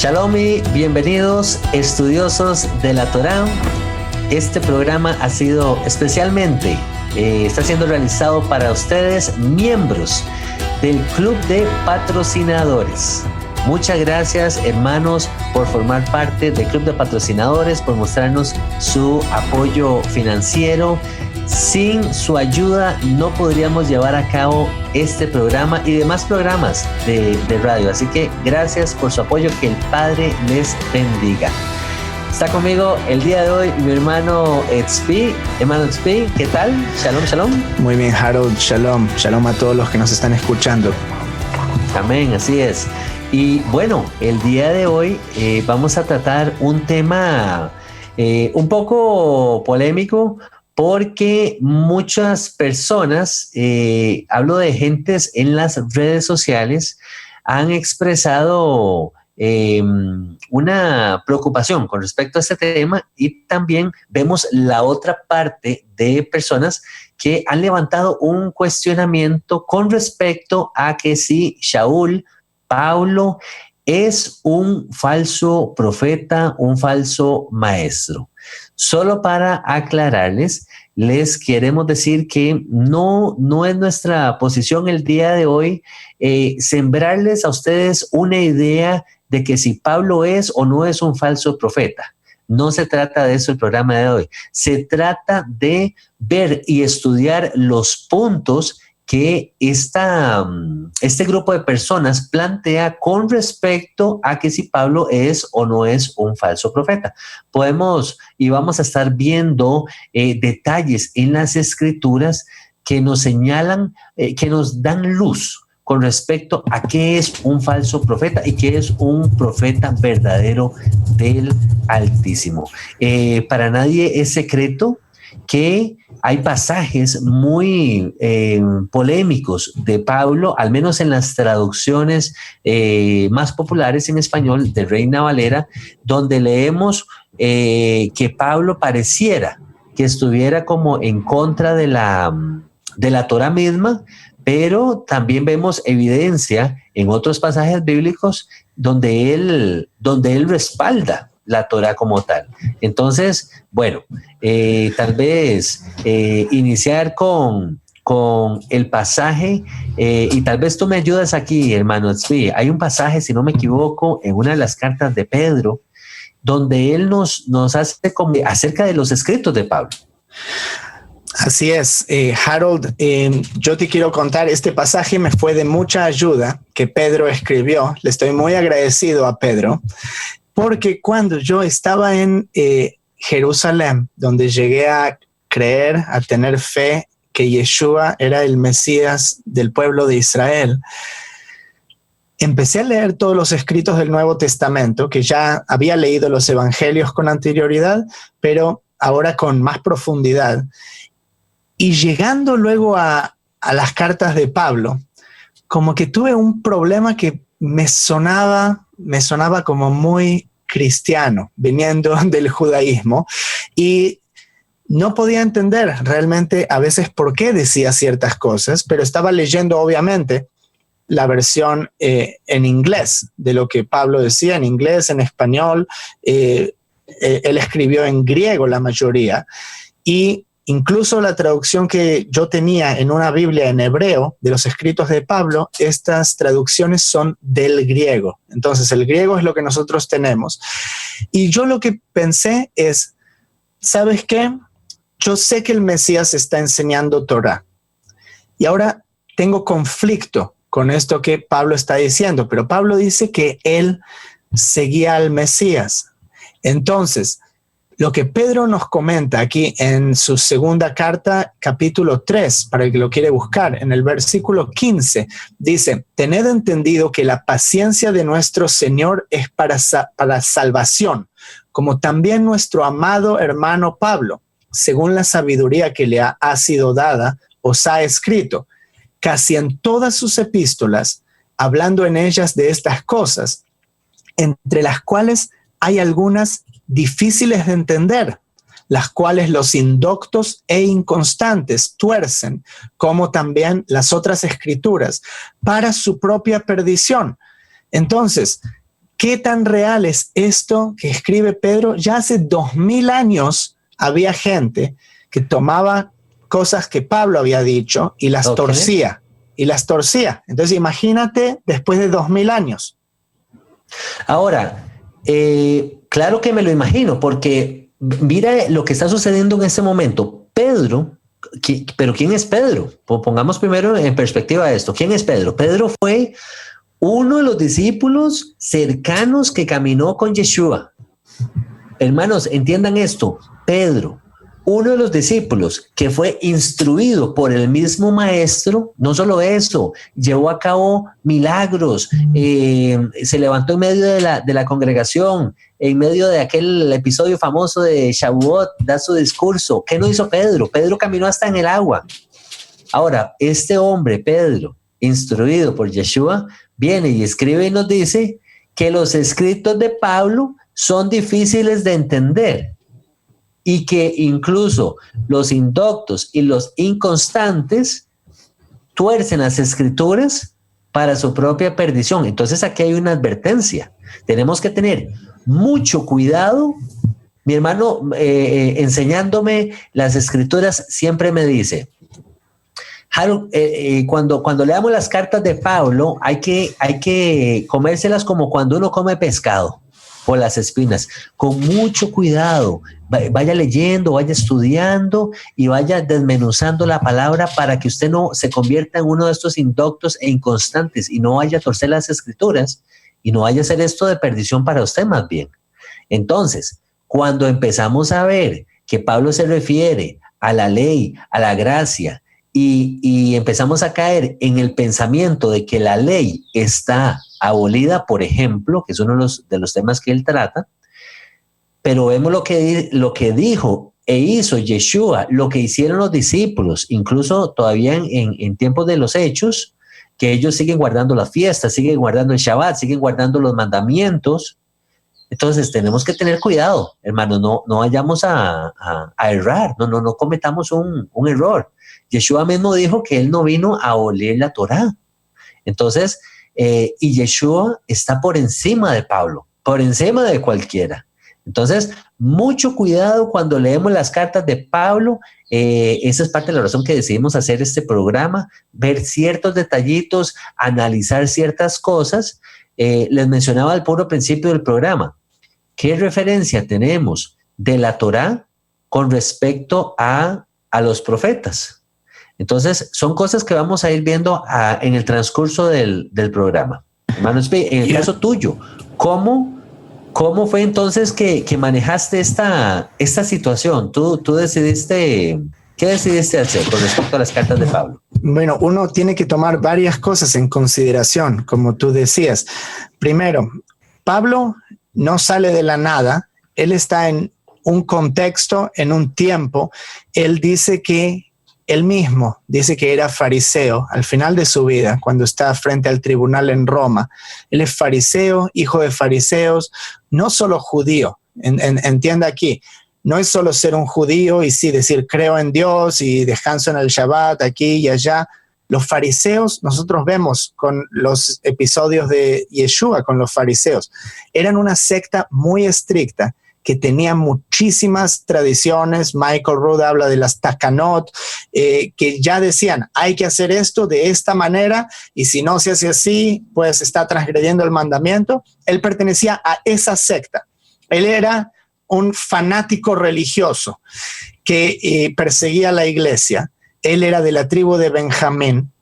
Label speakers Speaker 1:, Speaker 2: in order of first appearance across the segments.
Speaker 1: Shalom y bienvenidos estudiosos de la Torá. Este programa ha sido especialmente, está siendo realizado para ustedes, miembros del Club de Patrocinadores. Muchas gracias, hermanos, por formar parte del Club de Patrocinadores, por mostrarnos su apoyo financiero. Sin su ayuda no podríamos llevar a cabo este programa y demás programas de radio. Así que gracias por su apoyo, que el Padre les bendiga. Está conmigo el día de hoy mi hermano Tzvi. Hermano Tzvi, ¿qué tal? Shalom, shalom.
Speaker 2: Muy bien, Harold, shalom. Shalom a todos los que nos están escuchando.
Speaker 1: Amén, así es. Y bueno, el día de hoy vamos a tratar un tema un poco polémico, porque muchas personas, hablo de gentes en las redes sociales, han expresado una preocupación con respecto a este tema, y también vemos la otra parte de personas que han levantado un cuestionamiento con respecto a que si Pablo es un falso profeta, un falso maestro. Solo para aclararles, les queremos decir que no es nuestra posición el día de hoy sembrarles a ustedes una idea de que si Pablo es o no es un falso profeta. No se trata de eso el programa de hoy. Se trata de ver y estudiar los puntos que este grupo de personas plantea con respecto a que si Pablo es o no es un falso profeta. Podemos y vamos a estar viendo detalles en las Escrituras que nos señalan, que nos dan luz con respecto a qué es un falso profeta y qué es un profeta verdadero del Altísimo. Para nadie es secreto que hay pasajes muy polémicos de Pablo, al menos en las traducciones más populares en español de Reina Valera, donde leemos que Pablo pareciera que estuviera como en contra de la Torá misma, pero también vemos evidencia en otros pasajes bíblicos donde él respalda la Torá como tal. Entonces, bueno, tal vez iniciar con el pasaje, y tal vez tú me ayudas aquí, hermano Tzvi. Hay un pasaje, si no me equivoco, en una de las cartas de Pedro, donde él nos hace como acerca de los escritos de Pablo.
Speaker 2: Así es, Harold, yo te quiero contar, este pasaje me fue de mucha ayuda que Pedro escribió. Le estoy muy agradecido a Pedro, porque cuando yo estaba en Jerusalén, donde llegué a creer, a tener fe que Yeshua era el Mesías del pueblo de Israel, empecé a leer todos los escritos del Nuevo Testamento, que ya había leído los evangelios con anterioridad, pero ahora con más profundidad. Y llegando luego a las cartas de Pablo, como que tuve un problema que me sonaba como muy cristiano, viniendo del judaísmo, y no podía entender realmente a veces por qué decía ciertas cosas, pero estaba leyendo obviamente la versión en inglés de lo que Pablo decía, en inglés, en español. Él escribió en griego la mayoría, y incluso la traducción que yo tenía en una Biblia en hebreo de los escritos de Pablo, estas traducciones son del griego. Entonces el griego es lo que nosotros tenemos. Y yo lo que pensé es, ¿sabes qué? Yo sé que el Mesías está enseñando Torá. Y ahora tengo conflicto con esto que Pablo está diciendo, pero Pablo dice que él seguía al Mesías. Entonces, lo que Pedro nos comenta aquí en su segunda carta, capítulo 3, para el que lo quiere buscar, en el versículo 15, dice: tened entendido que la paciencia de nuestro Señor es para salvación, como también nuestro amado hermano Pablo, según la sabiduría que le ha sido dada, os ha escrito, casi en todas sus epístolas, hablando en ellas de estas cosas, entre las cuales hay algunas difíciles de entender, las cuales los indoctos e inconstantes tuercen, como también las otras escrituras, para su propia perdición. Entonces, ¿Qué tan real es esto que escribe Pedro? Ya hace 2000 años había gente que tomaba cosas que Pablo había dicho y las torcía. Entonces imagínate después de 2000 años.
Speaker 1: Ahora, claro que me lo imagino, porque mira lo que está sucediendo en este momento. Pedro, pero ¿quién es Pedro? Pongamos primero en perspectiva esto. ¿Quién es Pedro? Pedro fue uno de los discípulos cercanos que caminó con Yeshua. Hermanos, entiendan esto. Pedro, uno de los discípulos que fue instruido por el mismo maestro, no solo eso, llevó a cabo milagros, se levantó en medio de la congregación, en medio de aquel episodio famoso de Shavuot, da su discurso. ¿Qué no hizo Pedro? Pedro caminó hasta en el agua. Ahora, este hombre, Pedro, instruido por Yeshua, viene y escribe y nos dice que los escritos de Pablo son difíciles de entender y que incluso los indoctos y los inconstantes tuercen las escrituras para su propia perdición. Entonces aquí hay una advertencia. Tenemos que tener mucho cuidado. Mi hermano, enseñándome las escrituras, siempre me dice, Harold, cuando leamos las cartas de Pablo, hay que comérselas como cuando uno come pescado, por las espinas, con mucho cuidado. Vaya leyendo, vaya estudiando y vaya desmenuzando la palabra para que usted no se convierta en uno de estos indoctos e inconstantes y no vaya a torcer las escrituras y no vaya a hacer esto de perdición para usted más bien. Entonces, cuando empezamos a ver que Pablo se refiere a la ley, a la gracia, y empezamos a caer en el pensamiento de que la ley está abolida, por ejemplo, que es uno de los temas que él trata, pero vemos lo que dijo e hizo Yeshua, lo que hicieron los discípulos, incluso todavía en tiempos de los Hechos, que ellos siguen guardando las fiestas, siguen guardando el Shabbat, siguen guardando los mandamientos. Entonces tenemos que tener cuidado, hermanos, no vayamos a errar, no cometamos un error. Yeshua mismo dijo que él no vino a abolir la Torá. Entonces, y Yeshua está por encima de Pablo, por encima de cualquiera. Entonces, mucho cuidado cuando leemos las cartas de Pablo. Esa es parte de la razón que decidimos hacer este programa, ver ciertos detallitos, analizar ciertas cosas. Les mencionaba al puro principio del programa, ¿qué referencia tenemos de la Torá con respecto a los profetas? Entonces, son cosas que vamos a ir viendo en el transcurso del programa. Hermano Espe, en el caso tuyo, ¿cómo fue entonces que manejaste esta situación? ¿Tú decidiste, qué decidiste hacer con respecto a las cartas de Pablo?
Speaker 2: Bueno, uno tiene que tomar varias cosas en consideración, como tú decías. Primero, Pablo no sale de la nada, él está en un contexto, en un tiempo. Él dice que él mismo dice que era fariseo al final de su vida, cuando está frente al tribunal en Roma. Él es fariseo, hijo de fariseos, no solo judío. Entienda aquí, no es solo ser un judío y sí decir creo en Dios y descanso en el Shabbat aquí y allá. Los fariseos, nosotros vemos con los episodios de Yeshua con los fariseos, eran una secta muy estricta que tenía muchísimas tradiciones. Michael Rood habla de las takanot, que ya decían, hay que hacer esto de esta manera, y si no se hace así, pues está transgrediendo el mandamiento. Él pertenecía a esa secta. Él era un fanático religioso que perseguía a la iglesia. Él era de la tribu de Benjamín,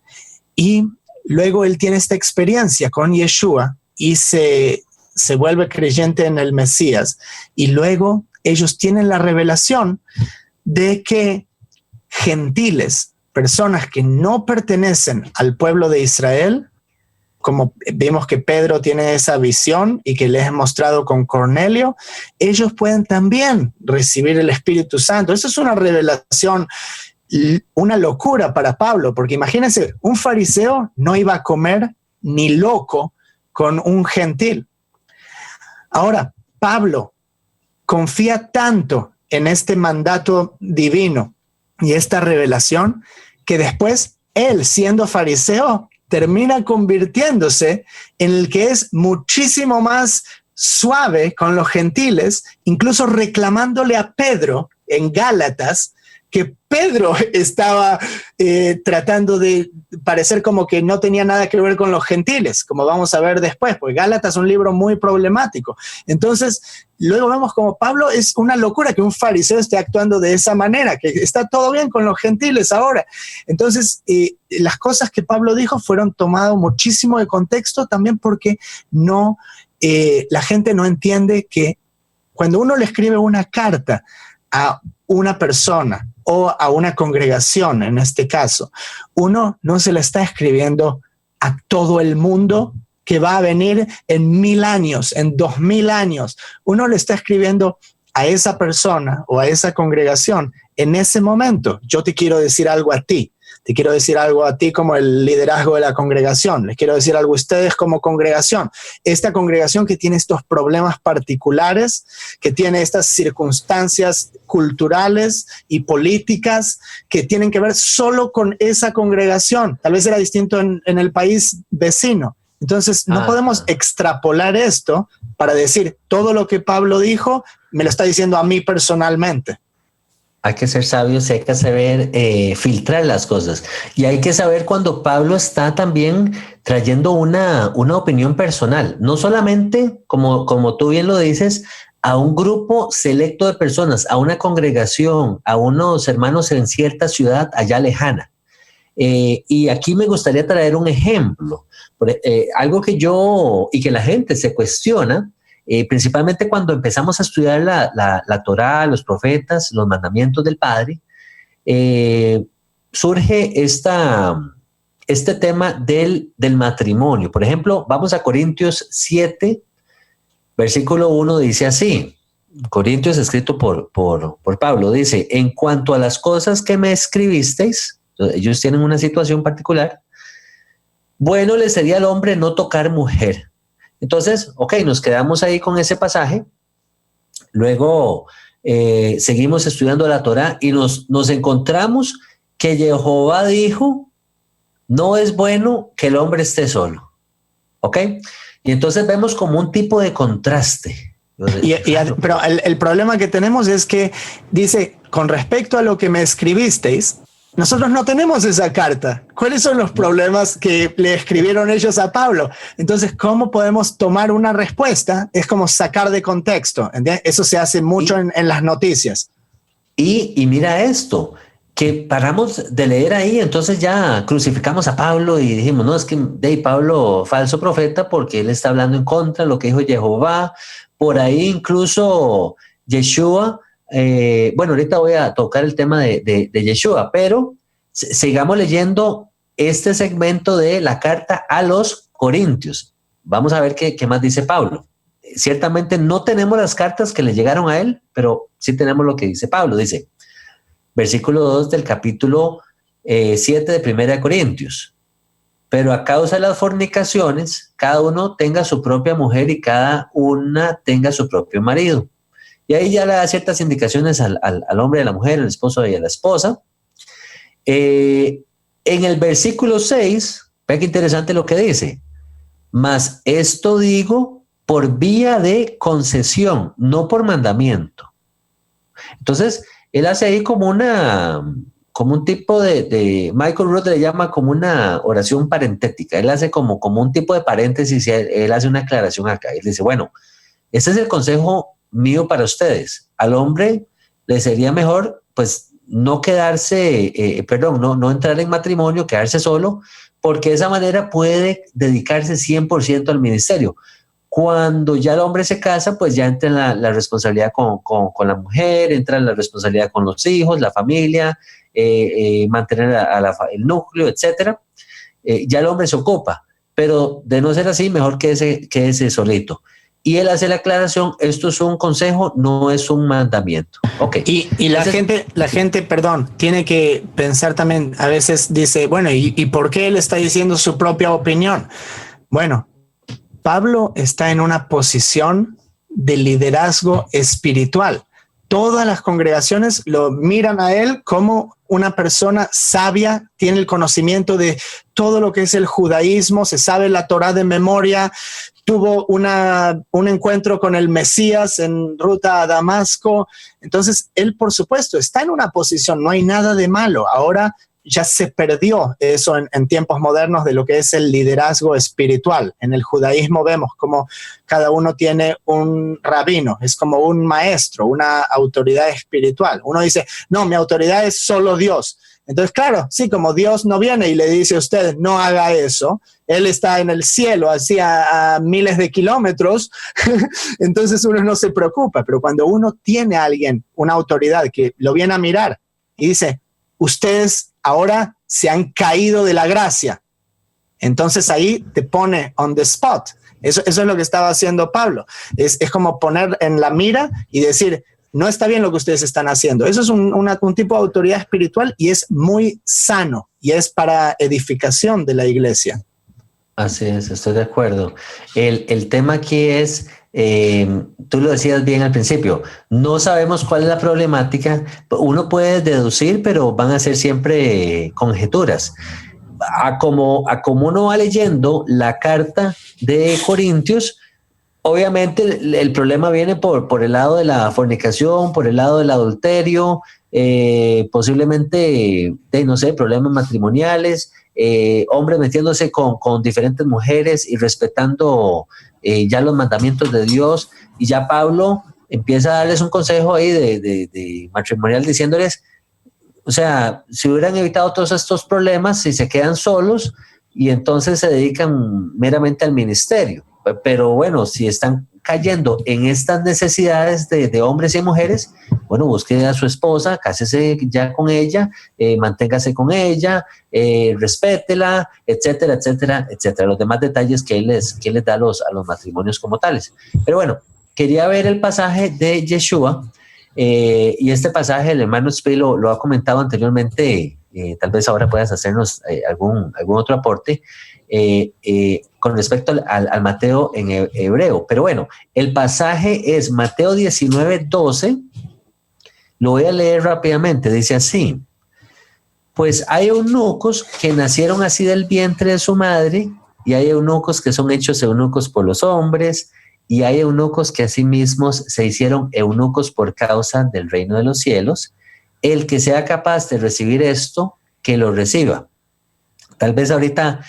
Speaker 2: y luego él tiene esta experiencia con Yeshua y se vuelve creyente en el Mesías, y luego ellos tienen la revelación de que gentiles, personas que no pertenecen al pueblo de Israel, como vimos que Pedro tiene esa visión y que les he mostrado con Cornelio, ellos pueden también recibir el Espíritu Santo. Eso es una revelación, una locura para Pablo, porque imagínense, un fariseo no iba a comer ni loco con un gentil. Ahora, Pablo confía tanto en este mandato divino y esta revelación que después él, siendo fariseo, termina convirtiéndose en el que es muchísimo más suave con los gentiles, incluso reclamándole a Pedro en Gálatas, que Pedro estaba tratando de parecer como que no tenía nada que ver con los gentiles, como vamos a ver después, porque Gálatas es un libro muy problemático. Entonces, luego vemos como Pablo es una locura que un fariseo esté actuando de esa manera, que está todo bien con los gentiles ahora. Entonces, las cosas que Pablo dijo fueron tomadas muchísimo de contexto también porque la gente no entiende que cuando uno le escribe una carta a una persona o a una congregación, en este caso, uno no se la está escribiendo a todo el mundo que va a venir en 1000 años, en 2000 años. Uno le está escribiendo a esa persona o a esa congregación en ese momento. Yo te quiero decir algo a ti. Te quiero decir algo a ti como el liderazgo de la congregación. Les quiero decir algo a ustedes como congregación. Esta congregación que tiene estos problemas particulares, que tiene estas circunstancias culturales y políticas que tienen que ver solo con esa congregación. Tal vez era distinto en el país vecino. Entonces, no podemos extrapolar esto para decir todo lo que Pablo dijo me lo está diciendo a mí personalmente.
Speaker 1: Hay que ser sabios y hay que saber filtrar las cosas. Y hay que saber cuando Pablo está también trayendo una opinión personal, no solamente, como tú bien lo dices, a un grupo selecto de personas, a una congregación, a unos hermanos en cierta ciudad allá lejana. Y aquí me gustaría traer un ejemplo, algo que que la gente se cuestiona, principalmente cuando empezamos a estudiar la Torá, los profetas, los mandamientos del Padre, surge este tema del matrimonio. Por ejemplo, vamos a Corintios 7, versículo 1, dice así. Corintios, escrito por Pablo, dice: en cuanto a las cosas que me escribisteis, ellos tienen una situación particular, bueno le sería al hombre no tocar mujer. Entonces, nos quedamos ahí con ese pasaje. Luego seguimos estudiando la Torá y nos encontramos que Jehová dijo: no es bueno que el hombre esté solo. ¿Ok? Y entonces vemos como un tipo de contraste.
Speaker 2: Pero el problema que tenemos es que dice, con respecto a lo que me escribisteis, nosotros no tenemos esa carta. ¿Cuáles son los problemas que le escribieron ellos a Pablo? Entonces, ¿cómo podemos tomar una respuesta? Es como sacar de contexto. ¿Entiendes? Eso se hace mucho en las noticias.
Speaker 1: Y mira esto, que paramos de leer ahí, entonces ya crucificamos a Pablo y dijimos, no, es que Pablo, falso profeta, porque él está hablando en contra de lo que dijo Jehová. Por ahí incluso Yeshua. Ahorita voy a tocar el tema de Yeshua, pero sigamos leyendo este segmento de la carta a los Corintios. Vamos a ver qué más dice Pablo. Ciertamente no tenemos las cartas que le llegaron a él, pero sí tenemos lo que dice Pablo. Dice, versículo 2 del capítulo 7 de Primera de Corintios. Pero a causa de las fornicaciones, cada uno tenga su propia mujer y cada una tenga su propio marido. Y ahí ya le da ciertas indicaciones al hombre y a la mujer, al esposo y a la esposa. En el versículo 6, ve qué interesante lo que dice. Mas esto digo por vía de concesión, no por mandamiento. Entonces, él hace ahí como un tipo de Michael Roth le llama como una oración parentética. Él hace como un tipo de paréntesis y él hace una aclaración acá. Él dice, bueno, este es el consejo mío para ustedes. Al hombre le sería mejor, pues, no quedarse, no entrar en matrimonio, quedarse solo, porque de esa manera puede dedicarse 100% al ministerio. Cuando ya el hombre se casa, pues ya entra la responsabilidad con la mujer, entra la responsabilidad con los hijos, la familia, mantener el núcleo, etcétera. Ya el hombre se ocupa, pero de no ser así, mejor quédese solito. Y él hace la aclaración, esto es un consejo, no es un mandamiento. Okay.
Speaker 2: Y la gente, perdón, tiene que pensar también, a veces dice, bueno, ¿y por qué él está diciendo su propia opinión? Bueno, Pablo está en una posición de liderazgo espiritual. todas las congregaciones lo miran a él como una persona sabia, tiene el conocimiento de todo lo que es el judaísmo, se sabe la Torá de memoria, tuvo un encuentro con el Mesías en ruta a Damasco. Entonces, él, por supuesto, está en una posición, no hay nada de malo. Ahora ya se perdió eso en tiempos modernos de lo que es el liderazgo espiritual. En el judaísmo vemos como cada uno tiene un rabino, es como un maestro, una autoridad espiritual. Uno dice, no, mi autoridad es solo Dios. Entonces, claro, sí, como Dios no viene y le dice a usted, no haga eso, Él está en el cielo, así a miles de kilómetros, entonces uno no se preocupa. Pero cuando uno tiene a alguien, una autoridad que lo viene a mirar y dice, ustedes ahora se han caído de la gracia, entonces ahí te pone on the spot. Eso es lo que estaba haciendo Pablo. Es como poner en la mira y decir, no está bien lo que ustedes están haciendo. Eso es un tipo de autoridad espiritual y es muy sano y es para edificación de la iglesia.
Speaker 1: Así es, estoy de acuerdo. El tema aquí es, tú lo decías bien al principio, no sabemos cuál es la problemática. Uno puede deducir, pero van a ser siempre conjeturas. A como uno va leyendo la carta de Corintios, obviamente el problema viene por el lado de la fornicación, por el lado del adulterio, posiblemente, no sé, problemas matrimoniales, hombres metiéndose con diferentes mujeres y respetando ya los mandamientos de Dios. Y ya Pablo empieza a darles un consejo ahí de matrimonial diciéndoles, o sea, si hubieran evitado todos estos problemas, si se quedan solos y entonces se dedican meramente al ministerio. Pero bueno, si están cayendo en estas necesidades de hombres y mujeres, bueno, busque a su esposa, cásese ya con ella, manténgase con ella, respétela, etcétera, etcétera, etcétera. Los demás detalles que él les da a los matrimonios como tales. Pero bueno, quería ver el pasaje de Yeshua, y este pasaje el hermano Spey lo ha comentado anteriormente. Tal vez ahora puedas hacernos algún otro aporte con respecto al Mateo en hebreo. Pero bueno, el pasaje es Mateo 19:12. Lo voy a leer rápidamente. Dice así: pues hay eunucos que nacieron así del vientre de su madre, y hay eunucos que son hechos eunucos por los hombres, y hay eunucos que asimismo se hicieron eunucos por causa del reino de los cielos. El que sea capaz de recibir esto, que lo reciba. Tal vez ahorita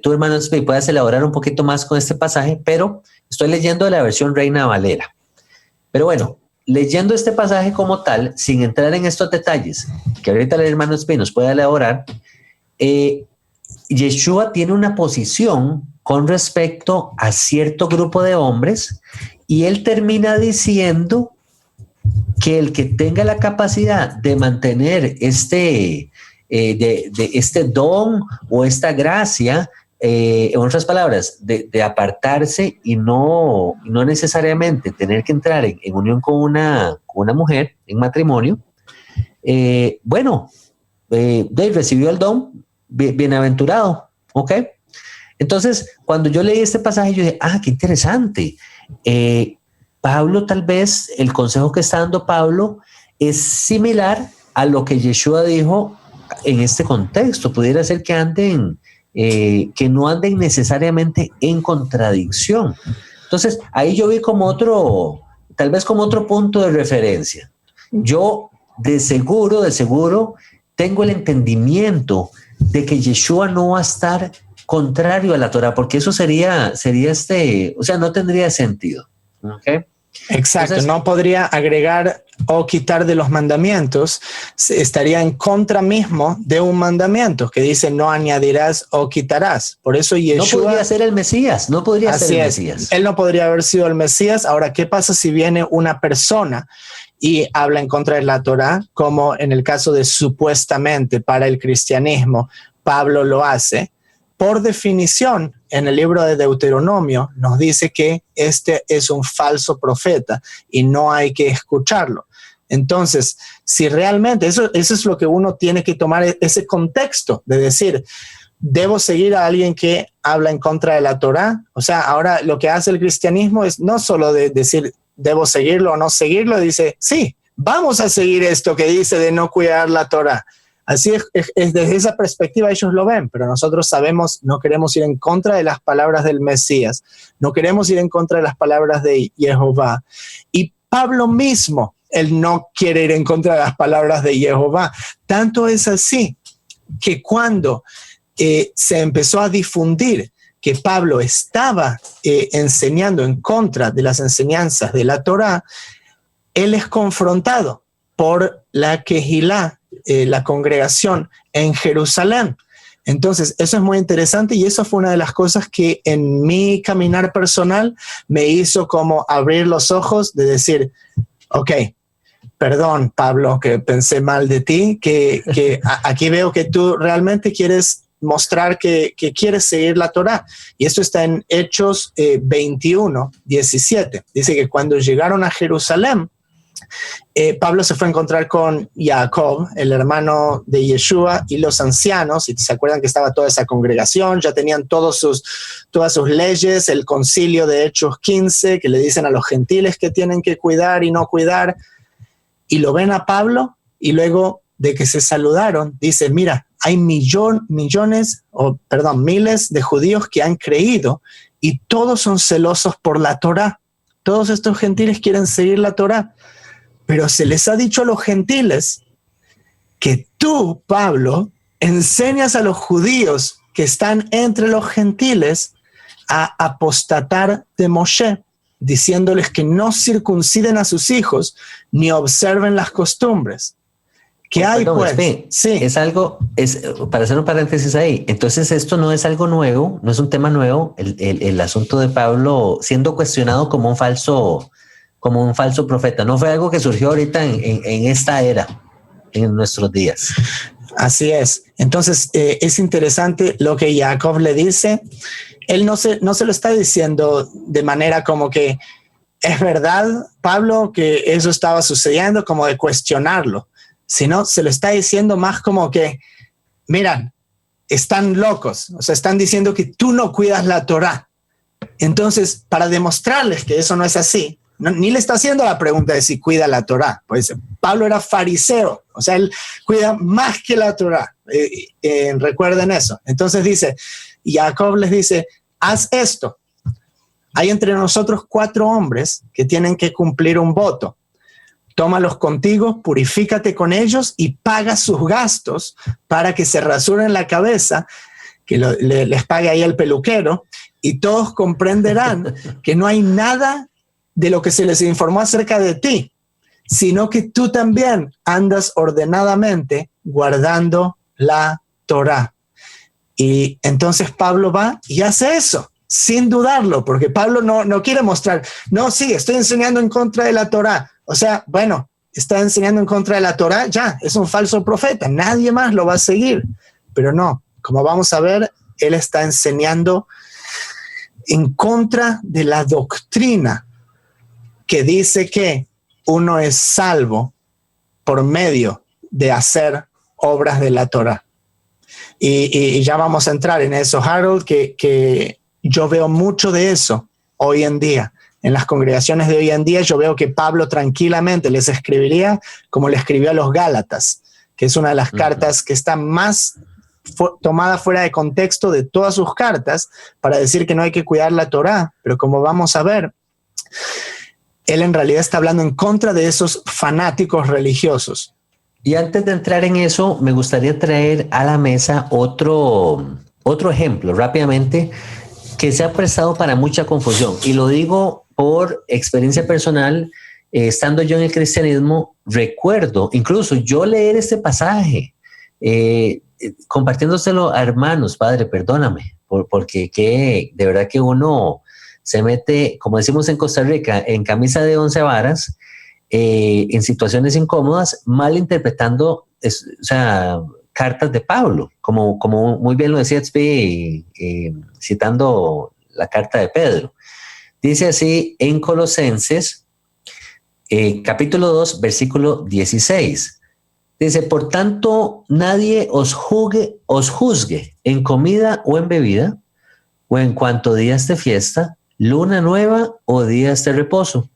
Speaker 1: tú, hermano, me puedas elaborar un poquito más con este pasaje, pero estoy leyendo de la versión Reina Valera. Pero bueno, leyendo este pasaje como tal, sin entrar en estos detalles, que ahorita el hermano Spey nos puede elaborar, Yeshua tiene una posición con respecto a cierto grupo de hombres, y él termina diciendo que el que tenga la capacidad de mantener este don o esta gracia, en otras palabras, de apartarse y no necesariamente tener que entrar en unión con una mujer en matrimonio, recibió el don, bienaventurado, ¿ok? Entonces, cuando yo leí este pasaje, yo dije, qué interesante. Pablo, tal vez el consejo que está dando Pablo es similar a lo que Yeshua dijo en este contexto. Pudiera ser que no anden necesariamente en contradicción. Entonces, ahí yo vi tal vez como otro punto de referencia. Yo de seguro tengo el entendimiento de que Yeshua no va a estar contrario a la Torah, porque eso sería no tendría sentido. ¿Okay?
Speaker 2: Exacto, entonces, no podría agregar o quitar de los mandamientos, estaría en contra mismo de un mandamiento que dice no añadirás o quitarás. Por eso Yeshua
Speaker 1: no podría ser el Mesías, Mesías.
Speaker 2: Él no podría haber sido el Mesías. Ahora, ¿qué pasa si viene una persona y habla en contra de la Torá, como en el caso de supuestamente para el cristianismo Pablo lo hace? Por definición, en el libro de Deuteronomio nos dice que este es un falso profeta y no hay que escucharlo. Entonces, si realmente, eso es lo que uno tiene que tomar, ese contexto de decir, ¿debo seguir a alguien que habla en contra de la Torá? O sea, ahora lo que hace el cristianismo es no solo de decir, ¿debo seguirlo o no seguirlo? Dice, sí, vamos a seguir esto que dice de no cuidar la Torá. Así es desde esa perspectiva ellos lo ven, pero nosotros sabemos, no queremos ir en contra de las palabras del Mesías, no queremos ir en contra de las palabras de Jehová. Y Pablo mismo, él no quiere ir en contra de las palabras de Jehová. Tanto es así que cuando se empezó a difundir que Pablo estaba enseñando en contra de las enseñanzas de la Torá, él es confrontado por la Kehilá, la congregación en Jerusalén. Entonces, eso es muy interesante y eso fue una de las cosas que en mi caminar personal me hizo como abrir los ojos de decir, ok, perdón, Pablo, que pensé mal de ti, que aquí veo que tú realmente quieres mostrar que quieres seguir la Torá. Y esto está en Hechos 21, 17. Dice que cuando llegaron a Jerusalén, Pablo se fue a encontrar con Jacob, el hermano de Yeshua, y los ancianos, y se acuerdan que estaba toda esa congregación, ya tenían todas sus leyes, el concilio de Hechos 15, que le dicen a los gentiles que tienen que cuidar y no cuidar, y lo ven a Pablo, y luego de que se saludaron, dice, mira, hay miles de judíos que han creído, y todos son celosos por la Torá. Todos estos gentiles quieren seguir la Torá. Pero se les ha dicho a los gentiles que tú, Pablo, enseñas a los judíos que están entre los gentiles a apostatar de Moshe, diciéndoles que no circunciden a sus hijos ni observen las costumbres. ¿Qué hay, pues?
Speaker 1: Sí. Para hacer un paréntesis ahí, entonces esto no es algo nuevo, no es un tema nuevo, el asunto de Pablo siendo cuestionado como un falso profeta. No fue algo que surgió ahorita en esta era, en nuestros días.
Speaker 2: Así es. Entonces, es interesante lo que Jacob le dice. Él no se lo está diciendo de manera como que es verdad, Pablo, que eso estaba sucediendo, como de cuestionarlo, sino se lo está diciendo más como que, miran, están locos, o sea, están diciendo que tú no cuidas la Torá. Entonces, para demostrarles que eso no es así, ni le está haciendo la pregunta de si cuida la Torá. Pues Pablo era fariseo, o sea, él cuida más que la Torá. Recuerden eso. Entonces dice, Jacob les dice, haz esto. Hay entre nosotros 4 hombres que tienen que cumplir un voto. Tómalos contigo, purifícate con ellos y paga sus gastos para que se rasuren la cabeza, que les pague ahí el peluquero, y todos comprenderán que no hay nada de lo que se les informó acerca de ti, sino que tú también andas ordenadamente guardando la Torá. Y entonces Pablo va y hace eso, sin dudarlo, porque Pablo no quiere mostrar, no, sí, estoy enseñando en contra de la Torá. O sea, bueno, está enseñando en contra de la Torá, ya, es un falso profeta, nadie más lo va a seguir. Pero no, como vamos a ver, él está enseñando en contra de la doctrina que dice que uno es salvo por medio de hacer obras de la Torá. Y ya vamos a entrar en eso, Harold, que yo veo mucho de eso hoy en día. En las congregaciones de hoy en día yo veo que Pablo tranquilamente les escribiría como le escribió a los Gálatas, que es una de las cartas que está más tomada fuera de contexto de todas sus cartas para decir que no hay que cuidar la Torá. Pero como vamos a ver, él en realidad está hablando en contra de esos fanáticos religiosos.
Speaker 1: Y antes de entrar en eso, me gustaría traer a la mesa otro ejemplo rápidamente que se ha prestado para mucha confusión. Y lo digo por experiencia personal, estando yo en el cristianismo, recuerdo incluso yo leer este pasaje, compartiéndoselo a hermanos, padre, perdóname, porque de verdad que uno se mete, como decimos en Costa Rica, en camisa de 11 varas, en situaciones incómodas, mal interpretando cartas de Pablo, como muy bien lo decía Tzvi, citando la carta de Pedro. Dice así en Colosenses, capítulo 2, versículo 16. Dice, por tanto, nadie os juzgue en comida o en bebida, o en cuanto días de fiesta, luna nueva o días de reposo,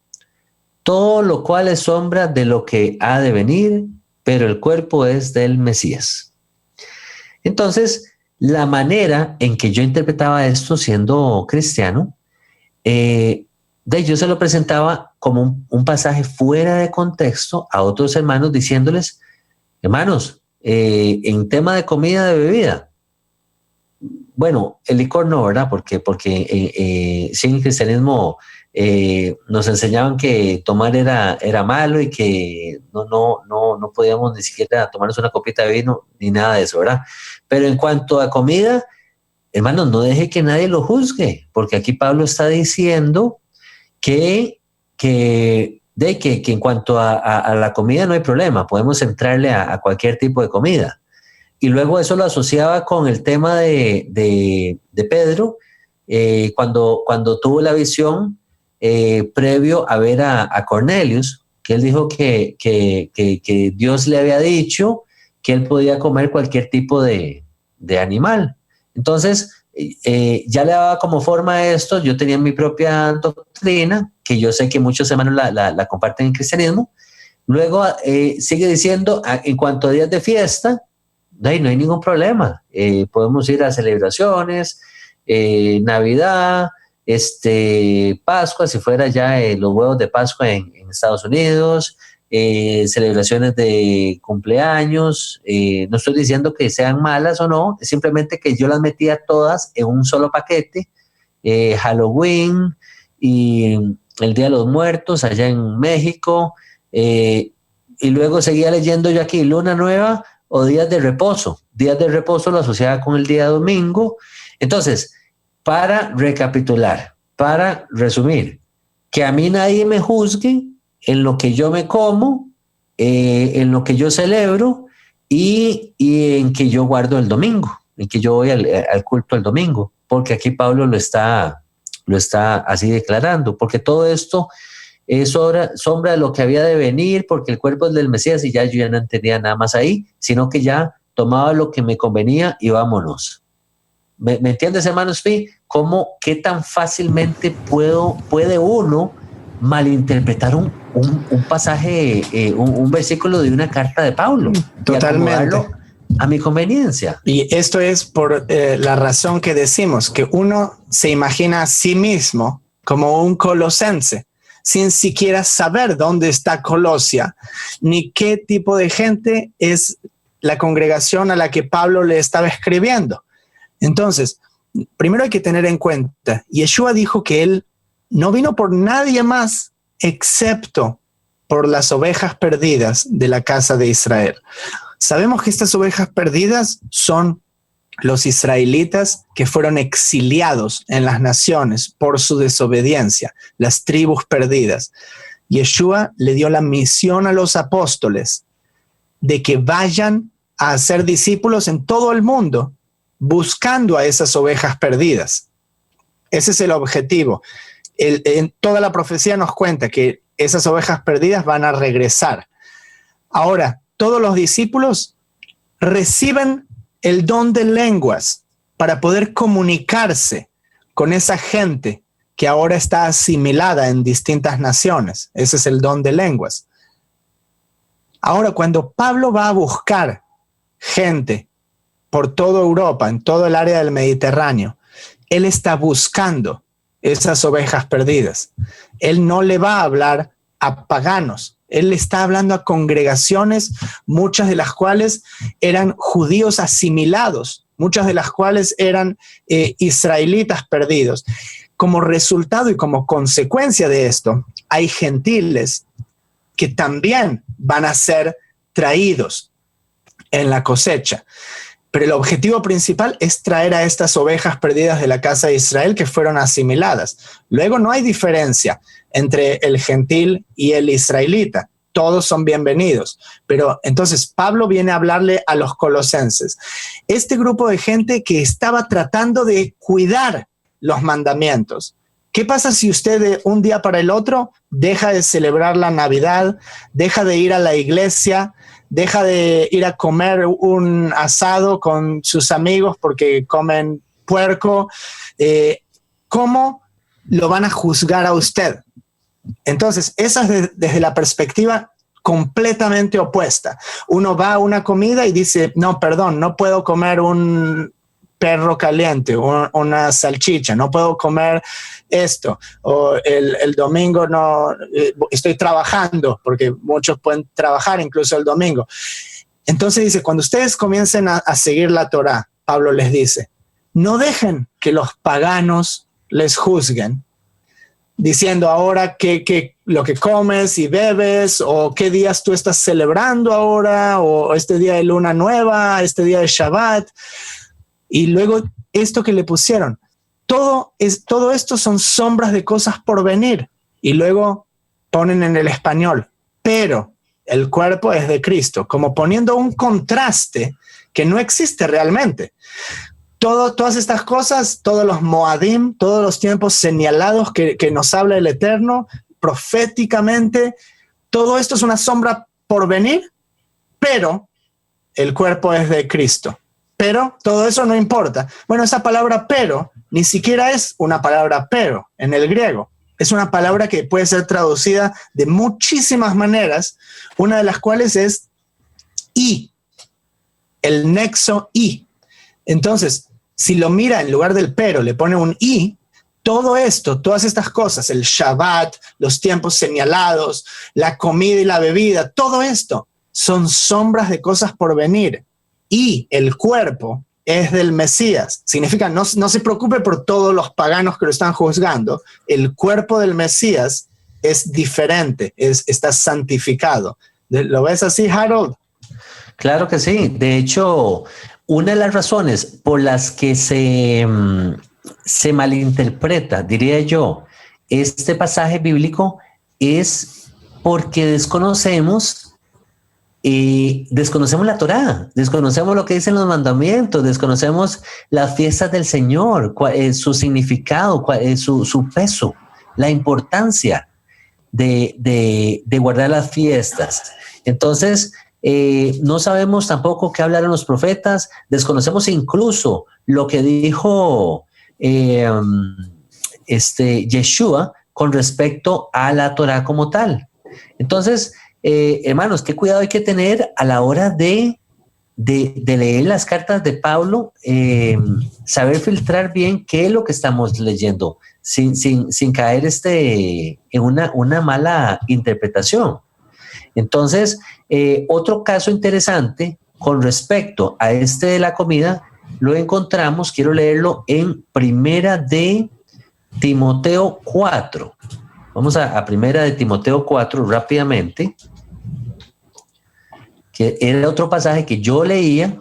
Speaker 1: todo lo cual es sombra de lo que ha de venir, pero el cuerpo es del Mesías. Entonces, la manera en que yo interpretaba esto siendo cristiano, yo se lo presentaba como un pasaje fuera de contexto a otros hermanos, diciéndoles, hermanos, en tema de comida, de bebida, bueno, el licor no, ¿verdad? Porque sí, en el cristianismo nos enseñaban que tomar era malo y que no podíamos ni siquiera tomarnos una copita de vino ni nada de eso, ¿verdad? Pero en cuanto a comida, hermanos, no deje que nadie lo juzgue, porque aquí Pablo está diciendo que en cuanto a la comida no hay problema, podemos entrarle a cualquier tipo de comida. Y luego eso lo asociaba con el tema de Pedro, cuando tuvo la visión previo a ver a Cornelius, que él dijo que Dios le había dicho que él podía comer cualquier tipo de animal. Entonces, ya le daba como forma a esto. Yo tenía mi propia doctrina, que yo sé que muchos hermanos la comparten en el cristianismo. Luego sigue diciendo, en cuanto a días de fiesta, no hay ningún problema. Podemos ir a celebraciones, Navidad, Pascua, si fuera ya los huevos de Pascua en Estados Unidos, celebraciones de cumpleaños. No estoy diciendo que sean malas o no, simplemente que yo las metía todas en un solo paquete. Halloween y el Día de los Muertos allá en México, y luego seguía leyendo yo aquí Luna Nueva o días de reposo. Días de reposo lo asociaba con el día domingo. Entonces, para recapitular, para resumir, que a mí nadie me juzgue en lo que yo me como, en lo que yo celebro y en que yo guardo el domingo, en que yo voy al culto el domingo, porque aquí Pablo lo está así declarando, porque todo esto es sombra de lo que había de venir, porque el cuerpo es del Mesías y yo ya no entendía nada más ahí, sino que ya tomaba lo que me convenía y vámonos. ¿Me entiendes, hermano Spi? ¿Qué tan fácilmente puede uno malinterpretar un pasaje, un versículo de una carta de Pablo?
Speaker 2: Totalmente.
Speaker 1: Y a mi conveniencia.
Speaker 2: Y esto es por la razón que decimos, que uno se imagina a sí mismo como un colosense, sin siquiera saber dónde está Colosia, ni qué tipo de gente es la congregación a la que Pablo le estaba escribiendo. Entonces, primero hay que tener en cuenta, Yeshua dijo que él no vino por nadie más excepto por las ovejas perdidas de la casa de Israel. Sabemos que estas ovejas perdidas son los israelitas que fueron exiliados en las naciones por su desobediencia, las tribus perdidas. Yeshua le dio la misión a los apóstoles de que vayan a hacer discípulos en todo el mundo buscando a esas ovejas perdidas. Ese es el objetivo. En toda la profecía nos cuenta que esas ovejas perdidas van a regresar. Ahora, todos los discípulos reciben el don de lenguas para poder comunicarse con esa gente que ahora está asimilada en distintas naciones. Ese es el don de lenguas. Ahora, cuando Pablo va a buscar gente por toda Europa, en todo el área del Mediterráneo, él está buscando esas ovejas perdidas. Él no le va a hablar a paganos. Él le está hablando a congregaciones, muchas de las cuales eran judíos asimilados, muchas de las cuales eran israelitas perdidos. Como resultado y como consecuencia de esto, hay gentiles que también van a ser traídos en la cosecha. Pero el objetivo principal es traer a estas ovejas perdidas de la casa de Israel que fueron asimiladas. Luego no hay diferencia entre el gentil y el israelita. Todos son bienvenidos. Pero entonces Pablo viene a hablarle a los colosenses. Este grupo de gente que estaba tratando de cuidar los mandamientos. ¿Qué pasa si usted de un día para el otro deja de celebrar la Navidad, deja de ir a la iglesia, deja de ir a comer un asado con sus amigos porque comen puerco? ¿Cómo lo van a juzgar a usted? Entonces, esa es desde la perspectiva completamente opuesta. Uno va a una comida y dice, no, perdón, no puedo comer un perro caliente, una salchicha, no puedo comer esto, o el domingo no, estoy trabajando, porque muchos pueden trabajar incluso el domingo. Entonces dice, cuando ustedes comiencen a seguir la Torá, Pablo les dice, no dejen que los paganos les juzguen, diciendo ahora que lo que comes y bebes, o qué días tú estás celebrando ahora, o este día de luna nueva, este día de Shabbat, y luego esto que le pusieron. Todo esto son sombras de cosas por venir, y luego ponen en el español, pero el cuerpo es de Cristo, como poniendo un contraste que no existe realmente. Todas estas cosas, todos los Moadim, todos los tiempos señalados que nos habla el Eterno, proféticamente, todo esto es una sombra por venir, pero el cuerpo es de Cristo. Pero todo eso no importa. Bueno, esa palabra pero ni siquiera es una palabra pero en el griego. Es una palabra que puede ser traducida de muchísimas maneras, una de las cuales es y, el nexo y. Entonces, si lo mira en lugar del pero, le pone un y, todo esto, todas estas cosas, el Shabbat, los tiempos señalados, la comida y la bebida, todo esto son sombras de cosas por venir. Y el cuerpo es del Mesías. Significa, no se preocupe por todos los paganos que lo están juzgando. El cuerpo del Mesías es diferente, está santificado. ¿Lo ves así, Harold?
Speaker 1: Claro que sí. De hecho, una de las razones por las que se malinterpreta, diría yo, este pasaje bíblico es porque desconocemos la Torá, desconocemos lo que dicen los mandamientos, desconocemos las fiestas del Señor, cuál es su significado, cuál es su peso, la importancia de guardar las fiestas. Entonces, no sabemos tampoco qué hablaron los profetas, desconocemos incluso lo que dijo Yeshua con respecto a la Torá como tal. Entonces, hermanos, qué cuidado hay que tener a la hora de leer las cartas de Pablo, saber filtrar bien qué es lo que estamos leyendo, sin caer en una mala interpretación. Entonces, otro caso interesante con respecto a de la comida, lo encontramos, quiero leerlo en Primera de Timoteo 4. Vamos a Primera de Timoteo 4 rápidamente, que era otro pasaje que yo leía,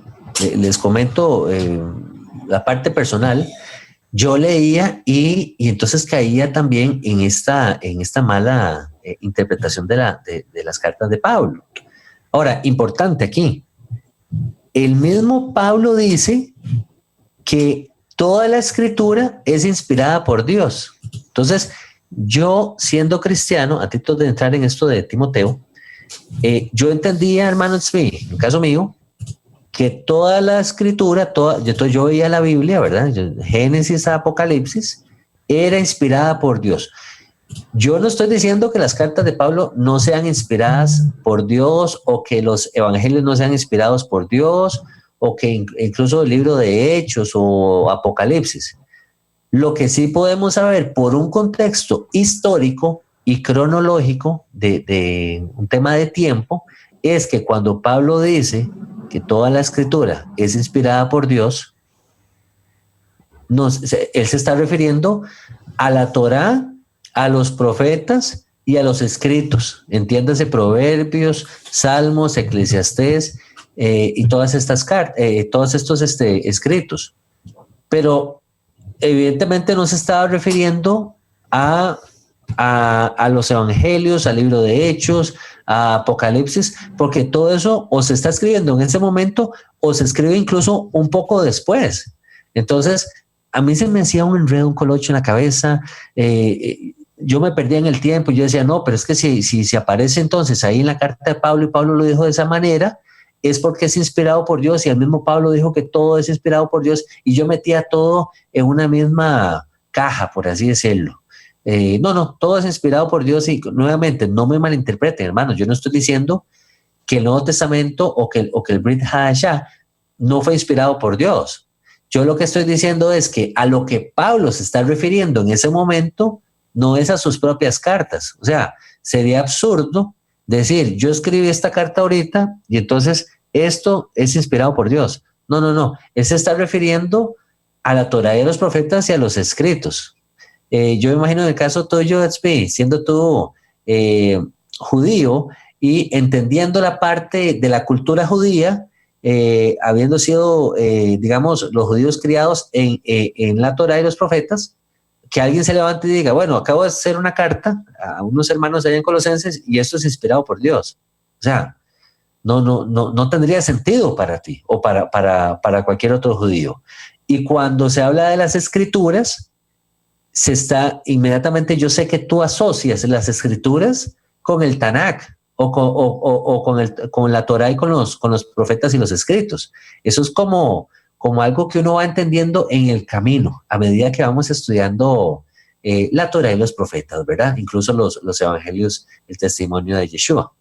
Speaker 1: les comento la parte personal, yo leía y entonces caía también en esta mala interpretación de las cartas de Pablo. Ahora, importante aquí, el mismo Pablo dice que toda la escritura es inspirada por Dios. Entonces, yo siendo cristiano, antes de entrar en esto de Timoteo, yo entendía, hermano Smith, en el caso mío, que toda la escritura, yo veía la Biblia, ¿verdad? Génesis a Apocalipsis, era inspirada por Dios. Yo no estoy diciendo que las cartas de Pablo no sean inspiradas por Dios o que los evangelios no sean inspirados por Dios o que incluso el libro de Hechos o Apocalipsis. Lo que sí podemos saber por un contexto histórico y cronológico de un tema de tiempo es que cuando Pablo dice que toda la escritura es inspirada por Dios, él se está refiriendo a la Torá, a los profetas y a los escritos, entiéndase Proverbios, Salmos, Eclesiastés y todas estas cartas, todos estos escritos. Pero evidentemente no se estaba refiriendo a los evangelios, al libro de Hechos, a Apocalipsis, porque todo eso o se está escribiendo en ese momento o se escribe incluso un poco después. Entonces, a mí se me hacía un enredo, un colocho en la cabeza, yo me perdía en el tiempo, yo decía, no, pero es que si aparece entonces ahí en la carta de Pablo y Pablo lo dijo de esa manera, es porque es inspirado por Dios y el mismo Pablo dijo que todo es inspirado por Dios y yo metía todo en una misma caja, por así decirlo. No, todo es inspirado por Dios y nuevamente no me malinterpreten, hermanos, yo no estoy diciendo que el Nuevo Testamento o que el Brit Hadashah no fue inspirado por Dios. Yo lo que estoy diciendo es que a lo que Pablo se está refiriendo en ese momento no es a sus propias cartas. O sea, sería absurdo decir, yo escribí esta carta ahorita y entonces esto es inspirado por Dios. No. Él se está refiriendo a la Torá de los profetas y a los escritos. Yo me imagino en el caso tuyo, Tzvi, siendo tú judío y entendiendo la parte de la cultura judía, habiendo sido, digamos, los judíos criados en la Torá y los profetas, que alguien se levante y diga, bueno, acabo de hacer una carta a unos hermanos allá en Colosenses y esto es inspirado por Dios. O sea, no tendría sentido para ti o para cualquier otro judío. Y cuando se habla de las escrituras, inmediatamente yo sé que tú asocias las escrituras con el Tanakh o con la Torá y con los profetas y los escritos. Eso es como algo que uno va entendiendo en el camino a medida que vamos estudiando la Torá y los profetas, ¿verdad? Incluso los evangelios, el testimonio de Yeshua.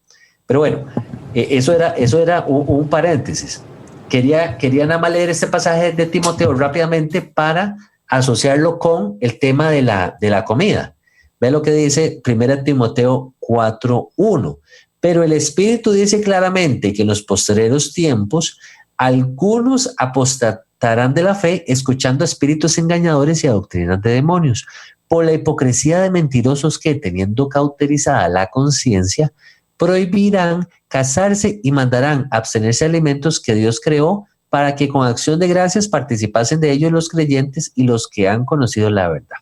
Speaker 1: Pero bueno, eso era un paréntesis. Quería nada más leer este pasaje de Timoteo rápidamente para asociarlo con el tema de la comida. Ve lo que dice 1 Timoteo 4:1. Pero el Espíritu dice claramente que en los postreros tiempos algunos apostatarán de la fe, escuchando espíritus engañadores y a doctrinas de demonios, por la hipocresía de mentirosos que, teniendo cauterizada la conciencia, prohibirán casarse y mandarán abstenerse de alimentos que Dios creó para que con acción de gracias participasen de ellos los creyentes y los que han conocido la verdad.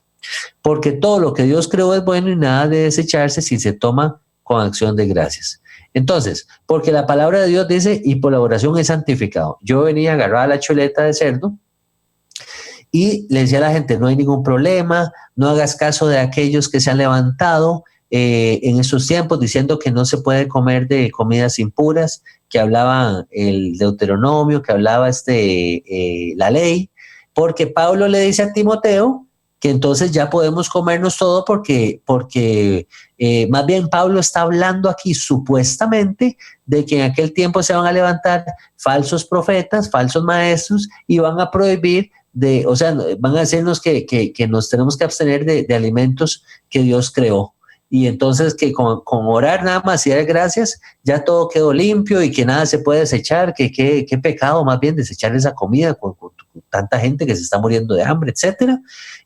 Speaker 1: Porque todo lo que Dios creó es bueno y nada de desecharse si se toma con acción de gracias. Entonces, porque la palabra de Dios dice, y por la oración es santificado. Yo venía a agarrar la chuleta de cerdo y le decía a la gente, no hay ningún problema, no hagas caso de aquellos que se han levantado en esos tiempos diciendo que no se puede comer de comidas impuras, que hablaban el Deuteronomio, que hablaba la ley, porque Pablo le dice a Timoteo que entonces ya podemos comernos todo porque más bien Pablo está hablando aquí supuestamente de que en aquel tiempo se van a levantar falsos profetas, falsos maestros y van a prohibir van a decirnos que nos tenemos que abstener de alimentos que Dios creó. Y entonces que con orar nada más y dar gracias, ya todo quedó limpio y que nada se puede desechar, que qué pecado más bien desechar esa comida con tanta gente que se está muriendo de hambre, etcétera,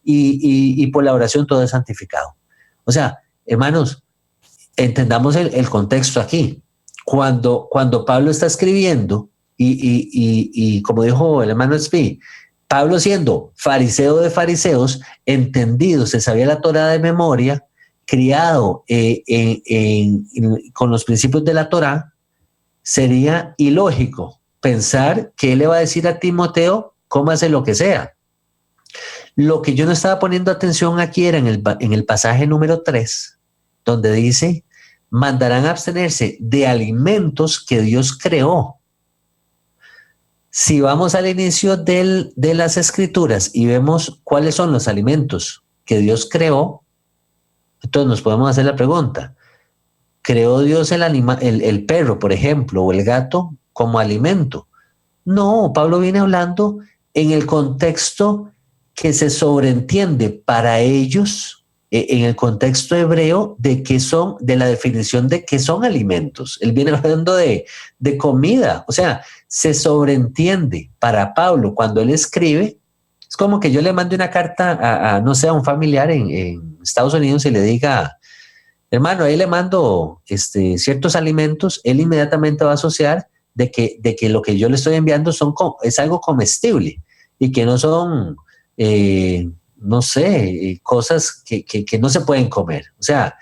Speaker 1: y por la oración todo es santificado. O sea, hermanos, entendamos el contexto aquí. Cuando Pablo está escribiendo, y como dijo el hermano Tzvi, Pablo siendo fariseo de fariseos, entendido, se sabía la Torá de memoria, criado con los principios de la Torá, sería ilógico pensar que él le va a decir a Timoteo, cómase lo que sea. Lo que yo no estaba poniendo atención aquí era en el pasaje número 3, donde dice, mandarán a abstenerse de alimentos que Dios creó. Si vamos al inicio de las Escrituras y vemos cuáles son los alimentos que Dios creó, entonces nos podemos hacer la pregunta, ¿creó Dios el perro, por ejemplo, o el gato como alimento? No, Pablo viene hablando en el contexto que se sobreentiende para ellos, en el contexto hebreo, de la definición de qué son alimentos. Él viene hablando de comida, o sea, se sobreentiende para Pablo cuando él escribe. Es como que yo le mande una carta no sé, a un familiar en Estados Unidos y le diga, hermano, ahí le mando ciertos alimentos, él inmediatamente va a asociar de que lo que yo le estoy enviando es algo comestible y que no son, no sé, cosas que no se pueden comer. O sea,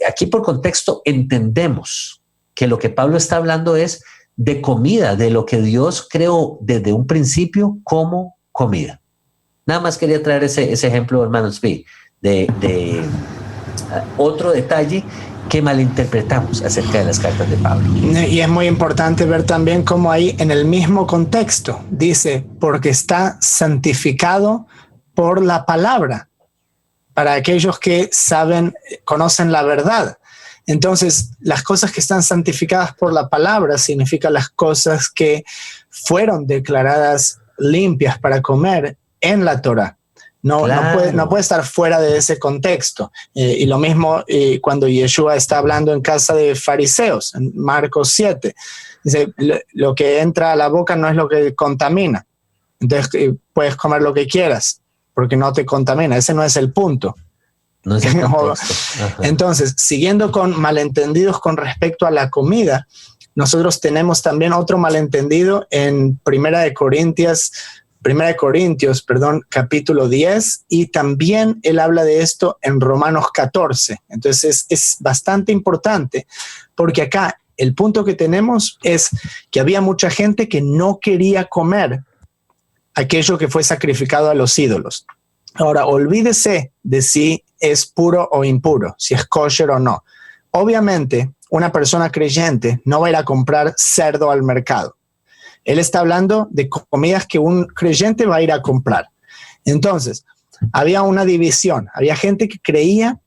Speaker 1: aquí por contexto entendemos que lo que Pablo está hablando es de comida, de lo que Dios creó desde un principio como comida. Nada más quería traer ese ejemplo, hermano Tzvi, de otro detalle que malinterpretamos acerca de las cartas de Pablo.
Speaker 2: Y es muy importante ver también cómo ahí en el mismo contexto dice, porque está santificado por la palabra. para aquellos que saben, conocen la verdad. Entonces, las cosas que están santificadas por la palabra significan las cosas que fueron declaradas limpias para comer en la Torá.
Speaker 1: Claro.
Speaker 2: No puede estar fuera de ese contexto. Y lo mismo cuando Yeshua está hablando en casa de fariseos, en Marcos 7. Dice, lo que entra a la boca no es lo que contamina. Entonces puedes comer lo que quieras, porque no te contamina. Ese no es el punto.
Speaker 1: No es el contexto.
Speaker 2: Entonces, siguiendo con malentendidos con respecto a la comida, nosotros tenemos también otro malentendido en Primera de Corintios, capítulo 10, y también él habla de esto en Romanos 14. Entonces es bastante importante, porque acá el punto que tenemos es que había mucha gente que no quería comer aquello que fue sacrificado a los ídolos. Ahora, olvídese de si es puro o impuro, si es kosher o no. Obviamente, una persona creyente no va a ir a comprar cerdo al mercado. Él está hablando de comidas que un creyente va a ir a comprar. Entonces, había una división. Había gente que creía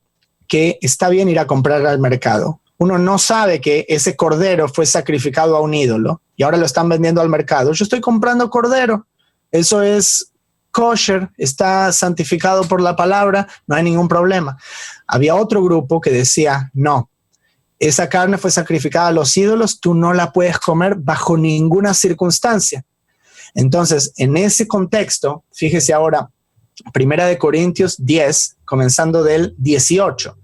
Speaker 2: que está bien ir a comprar al mercado. Uno no sabe que ese cordero fue sacrificado a un ídolo y ahora lo están vendiendo al mercado. Yo estoy comprando cordero. Eso es kosher, está santificado por la palabra, no hay ningún problema. Había otro grupo que decía, no, esa carne fue sacrificada a los ídolos, tú no la puedes comer bajo ninguna circunstancia. Entonces, en ese contexto, fíjese ahora, Primera de Corintios 10, comenzando del 18,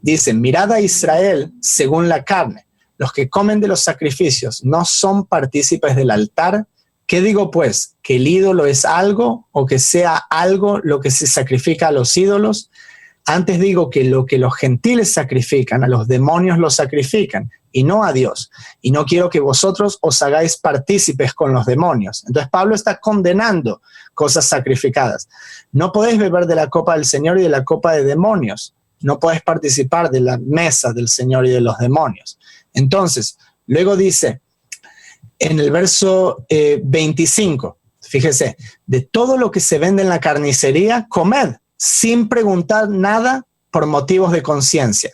Speaker 2: dice, mirad a Israel según la carne, los que comen de los sacrificios no son partícipes del altar. ¿Qué digo pues? ¿Que el ídolo es algo o que sea algo lo que se sacrifica a los ídolos? Antes digo que lo que los gentiles sacrifican, a los demonios los sacrifican y no a Dios. Y no quiero que vosotros os hagáis partícipes con los demonios. Entonces Pablo está condenando cosas sacrificadas. No podéis beber de la copa del Señor y de la copa de demonios. No podéis participar de la mesa del Señor y de los demonios. Entonces, luego dice, en el verso 25, fíjese, de todo lo que se vende en la carnicería, comed, sin preguntar nada por motivos de conciencia.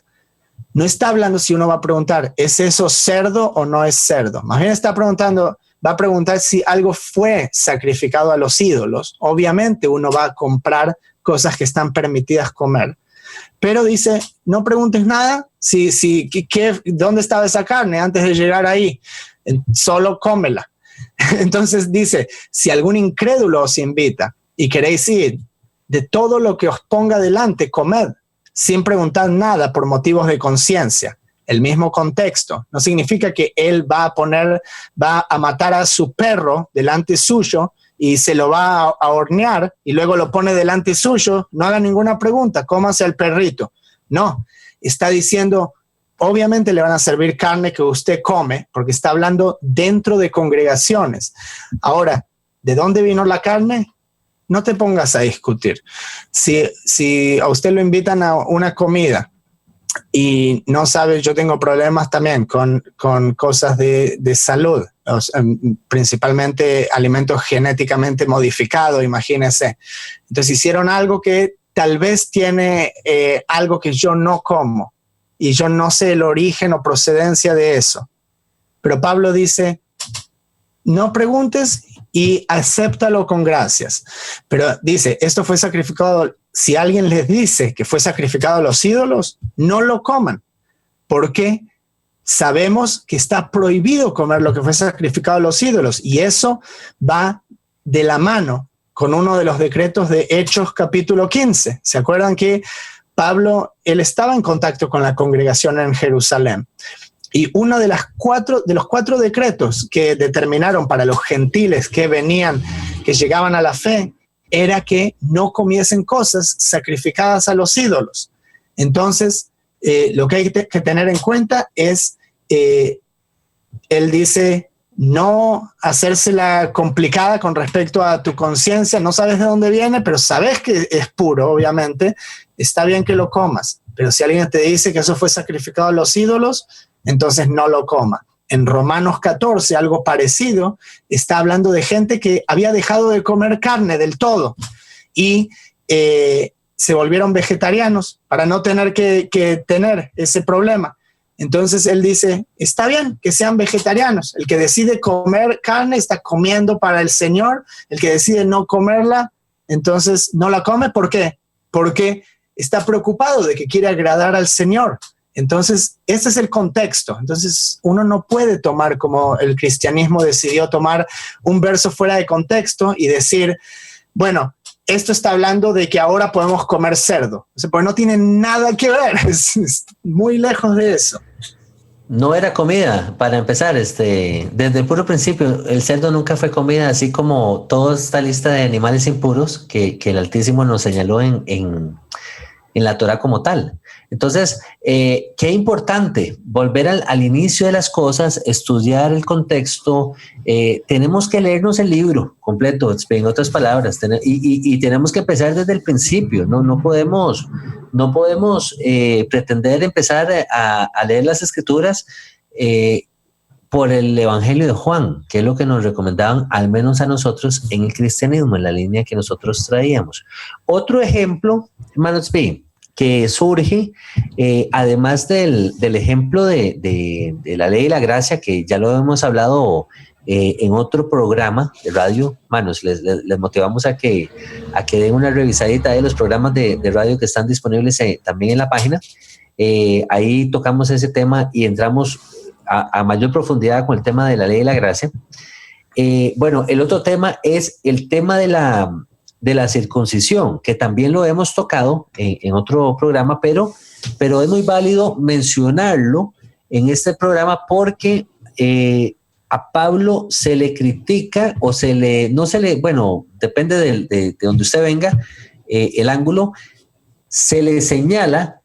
Speaker 2: No está hablando si uno va a preguntar, ¿es eso cerdo o no es cerdo? Más bien va a preguntar si algo fue sacrificado a los ídolos. Obviamente uno va a comprar cosas que están permitidas comer. Pero dice, no preguntes nada, ¿dónde estaba esa carne antes de llegar ahí? Solo cómela. Entonces dice, si algún incrédulo os invita y queréis ir, de todo lo que os ponga delante, comed, sin preguntar nada por motivos de conciencia. El mismo contexto. No significa que él va a matar a su perro delante suyo y se lo va a hornear y luego lo pone delante suyo. No haga ninguna pregunta, cómase al perrito. No, está diciendo, obviamente le van a servir carne que usted come, porque está hablando dentro de congregaciones. Ahora, ¿de dónde vino la carne? No te pongas a discutir. Si a usted lo invitan a una comida y no sabe, yo tengo problemas también con cosas de salud, principalmente alimentos genéticamente modificados, imagínense. Entonces hicieron algo que tal vez tiene algo que yo no como y yo no sé el origen o procedencia de eso. Pero Pablo dice, no preguntes y acéptalo con gracias. Pero dice, esto fue sacrificado. Si alguien les dice que fue sacrificado a los ídolos, no lo coman, porque sabemos que está prohibido comer lo que fue sacrificado a los ídolos, y eso va de la mano con uno de los decretos de Hechos capítulo 15. ¿Se acuerdan que Pablo, él estaba en contacto con la congregación en Jerusalén? Y uno de los cuatro decretos que determinaron para los gentiles que llegaban a la fe, era que no comiesen cosas sacrificadas a los ídolos. Entonces, lo que hay que tener en cuenta es, él dice, no hacérsela complicada con respecto a tu conciencia. No sabes de dónde viene, pero sabes que es puro, obviamente. Está bien que lo comas. Pero si alguien te dice que eso fue sacrificado a los ídolos, entonces no lo coma. En Romanos 14, algo parecido, está hablando de gente que había dejado de comer carne del todo y se volvieron vegetarianos para no tener que tener ese problema. Entonces él dice, está bien que sean vegetarianos. El que decide comer carne está comiendo para el Señor. El que decide no comerla, entonces no la come. ¿Por qué? Porque está preocupado de que quiere agradar al Señor. Entonces, ese es el contexto. Entonces, uno no puede tomar, como el cristianismo decidió tomar un verso fuera de contexto y decir, bueno, esto está hablando de que ahora podemos comer cerdo. O sea, pues no tiene nada que ver. Es muy lejos de eso.
Speaker 1: No era comida, para empezar, desde el puro principio, el cerdo nunca fue comida, así como toda esta lista de animales impuros que el Altísimo nos señaló en la Torah como tal. Entonces, qué importante volver al inicio de las cosas, estudiar el contexto. Tenemos que leernos el libro completo, en otras palabras, y tenemos que empezar desde el principio. No podemos pretender empezar a leer las Escrituras por el Evangelio de Juan, que es lo que nos recomendaban, al menos a nosotros en el cristianismo, en la línea que nosotros traíamos. Otro ejemplo, hermanos B, que surge, además del ejemplo de la ley y la gracia, que ya lo hemos hablado en otro programa de radio. Manos, les motivamos a que den una revisadita de los programas de radio que están disponibles también en la página. Ahí tocamos ese tema y entramos a mayor profundidad con el tema de la ley y la gracia. Bueno, el otro tema es el tema de la circuncisión, que también lo hemos tocado en otro programa, pero es muy válido mencionarlo en este programa porque a Pablo se le critica o bueno, depende de donde usted venga, el ángulo, se le señala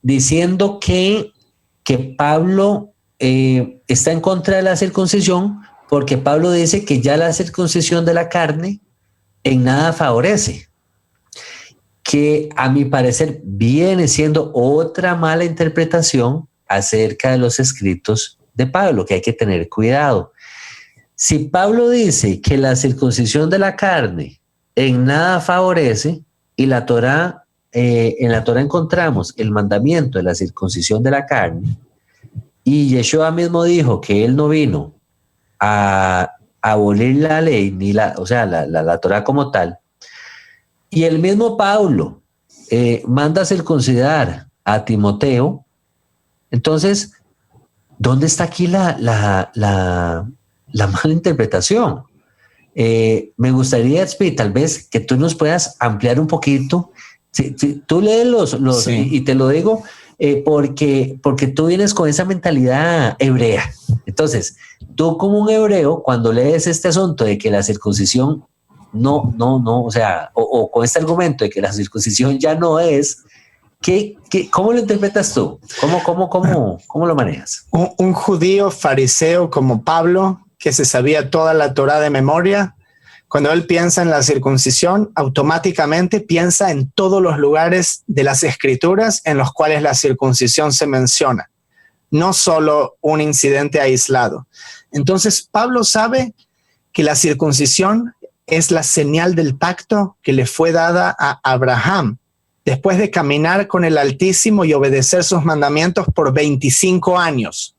Speaker 1: diciendo que Pablo está en contra de la circuncisión porque Pablo dice que ya la circuncisión de la carne en nada favorece, que a mi parecer viene siendo otra mala interpretación acerca de los escritos de Pablo, que hay que tener cuidado. Si Pablo dice que la circuncisión de la carne en nada favorece, y la Torá, en la Torá encontramos el mandamiento de la circuncisión de la carne, y Yeshua mismo dijo que él no vino a abolir la ley, ni la Torá como tal, y el mismo Pablo manda a circuncidar a Timoteo. Entonces, ¿dónde está aquí la mala interpretación? Me gustaría, tal vez, que tú nos puedas ampliar un poquito. Si tú lees sí. y te lo digo porque tú vienes con esa mentalidad hebrea. Entonces, tú como un hebreo, cuando lees este asunto de que la circuncisión o con este argumento de que la circuncisión ya no es, ¿cómo lo interpretas tú? ¿Cómo lo manejas?
Speaker 2: Un judío fariseo como Pablo, que se sabía toda la Torá de memoria, cuando él piensa en la circuncisión, automáticamente piensa en todos los lugares de las Escrituras en los cuales la circuncisión se menciona, no solo un incidente aislado. Entonces, Pablo sabe que la circuncisión es la señal del pacto que le fue dada a Abraham después de caminar con el Altísimo y obedecer sus mandamientos por 25 años.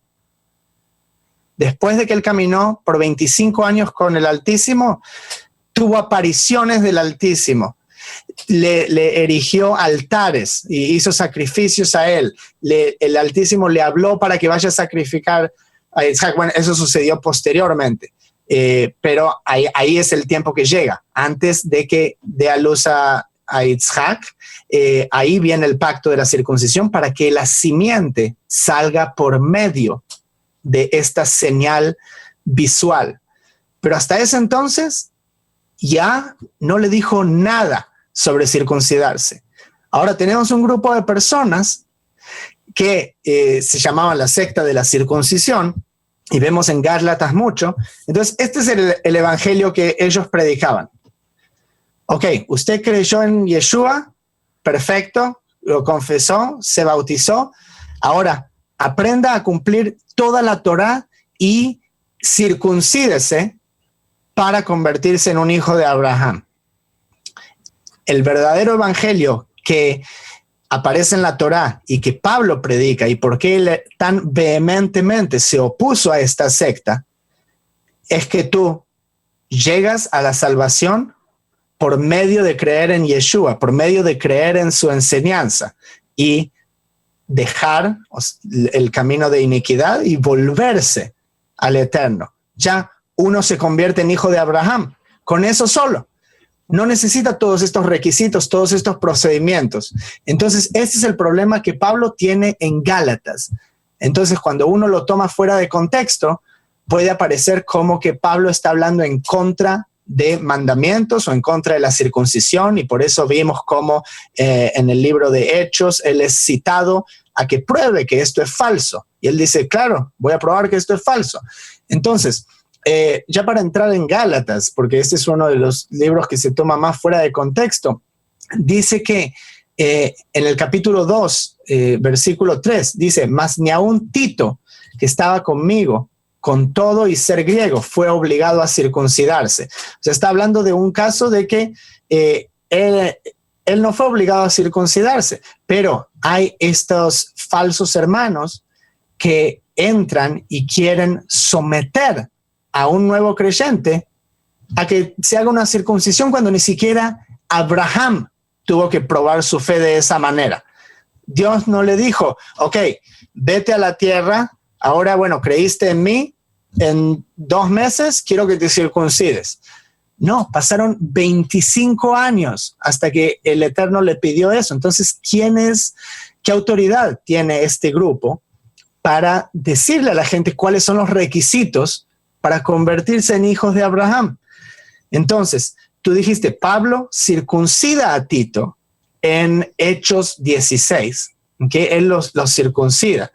Speaker 2: Después de que él caminó por 25 años con el Altísimo, tuvo apariciones del Altísimo, le erigió altares y hizo sacrificios a él. El Altísimo le habló para que vaya a sacrificar a Isaac. Bueno, eso sucedió posteriormente, pero ahí es el tiempo que llega. Antes de que dé a luz a Isaac, ahí viene el pacto de la circuncisión para que la simiente salga por medio de esta señal visual. Pero hasta ese entonces ya no le dijo nada sobre circuncidarse. Ahora tenemos un grupo de personas que se llamaban la secta de la circuncisión, y vemos en Gálatas mucho. Entonces, este es el evangelio que ellos predicaban. Ok, usted creyó en Yeshua, perfecto, lo confesó, se bautizó. Ahora, aprenda a cumplir toda la Torá y circuncídese para convertirse en un hijo de Abraham. el verdadero evangelio que aparece en la Torá y que Pablo predica, y por qué él tan vehementemente se opuso a esta secta, es que tú llegas a la salvación por medio de creer en Yeshua, por medio de creer en su enseñanza y dejar el camino de iniquidad y volverse al Eterno. Ya uno se convierte en hijo de Abraham, con eso solo. No necesita todos estos requisitos, todos estos procedimientos. Entonces, ese es el problema que Pablo tiene en Gálatas. Entonces, cuando uno lo toma fuera de contexto, puede aparecer como que Pablo está hablando en contra de mandamientos o en contra de la circuncisión, y por eso vimos cómo en el libro de Hechos él es citado a que pruebe que esto es falso. Y él dice, claro, voy a probar que esto es falso. Entonces, ya para entrar en Gálatas, porque este es uno de los libros que se toma más fuera de contexto, dice que en el capítulo 2, versículo 3, dice, mas ni aun Tito, que estaba conmigo, con todo y ser griego, fue obligado a circuncidarse. O sea, está hablando de un caso de que él no fue obligado a circuncidarse, pero hay estos falsos hermanos que entran y quieren someter a un nuevo creyente a que se haga una circuncisión cuando ni siquiera Abraham tuvo que probar su fe de esa manera. Dios no le dijo, ok, vete a la tierra, ahora, bueno, creíste en mí, en 2 meses quiero que te circuncides. No, pasaron 25 años hasta que el Eterno le pidió eso. Entonces, qué autoridad tiene este grupo para decirle a la gente cuáles son los requisitos para convertirse en hijos de Abraham? Entonces, tú dijiste, Pablo circuncida a Tito en Hechos 16, que él los circuncida.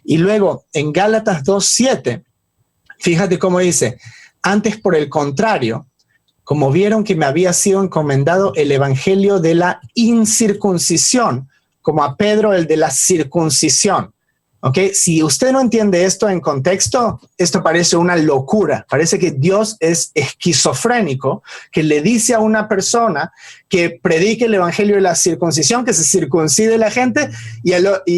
Speaker 2: Y luego, en Gálatas 2:7, fíjate cómo dice, antes por el contrario, como vieron que me había sido encomendado el evangelio de la incircuncisión, como a Pedro el de la circuncisión. ¿Ok? Si usted no entiende esto en contexto, esto parece una locura. Parece que Dios es esquizofrénico, que le dice a una persona que predique el evangelio de la circuncisión, que se circuncide la gente, y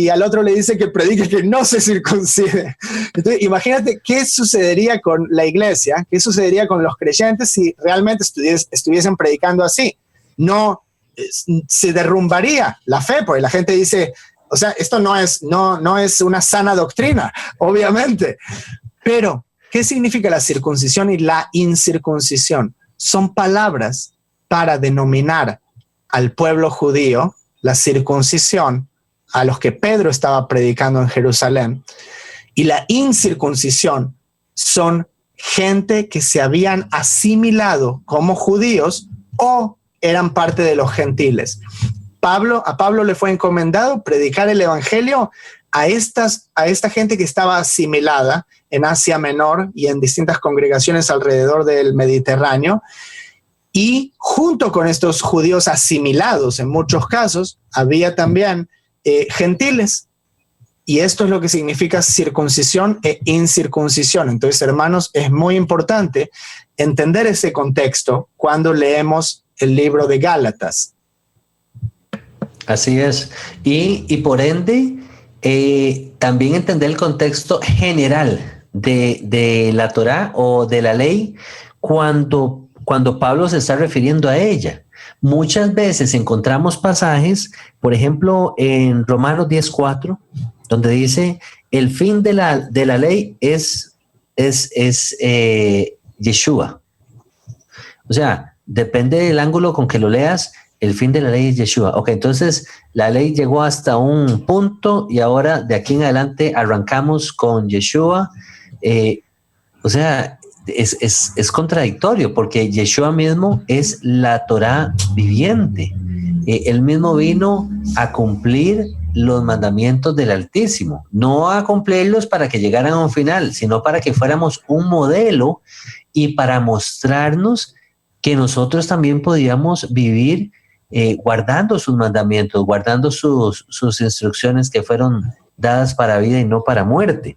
Speaker 2: al otro le dice que predique que no se circuncide. Entonces, imagínate qué sucedería con la iglesia, qué sucedería con los creyentes si realmente estuviesen predicando así. No, se derrumbaría la fe, porque la gente dice, o sea, esto no es una sana doctrina, obviamente. Pero, ¿qué significa la circuncisión y la incircuncisión? Son palabras para denominar al pueblo judío, la circuncisión, a los que Pedro estaba predicando en Jerusalén, y la incircuncisión son gente que se habían asimilado como judíos o eran parte de los gentiles. A Pablo le fue encomendado predicar el evangelio a esta gente que estaba asimilada en Asia Menor y en distintas congregaciones alrededor del Mediterráneo. Y junto con estos judíos asimilados, en muchos casos, había también gentiles. Y esto es lo que significa circuncisión e incircuncisión. Entonces, hermanos, es muy importante entender ese contexto cuando leemos el libro de Gálatas.
Speaker 1: Así es. Y por ende, también entender el contexto general de la Torá o de la ley cuando Pablo se está refiriendo a ella. Muchas veces encontramos pasajes, por ejemplo, en Romanos 10:4, donde dice, el fin de la ley es Yeshua. O sea, depende del ángulo con que lo leas, el fin de la ley es Yeshua. Ok, entonces la ley llegó hasta un punto y ahora de aquí en adelante arrancamos con Yeshua. O sea, es contradictorio porque Yeshua mismo es la Torá viviente. Él mismo vino a cumplir los mandamientos del Altísimo, no a cumplirlos para que llegaran a un final, sino para que fuéramos un modelo y para mostrarnos que nosotros también podíamos vivir guardando sus mandamientos, guardando sus instrucciones que fueron dadas para vida y no para muerte.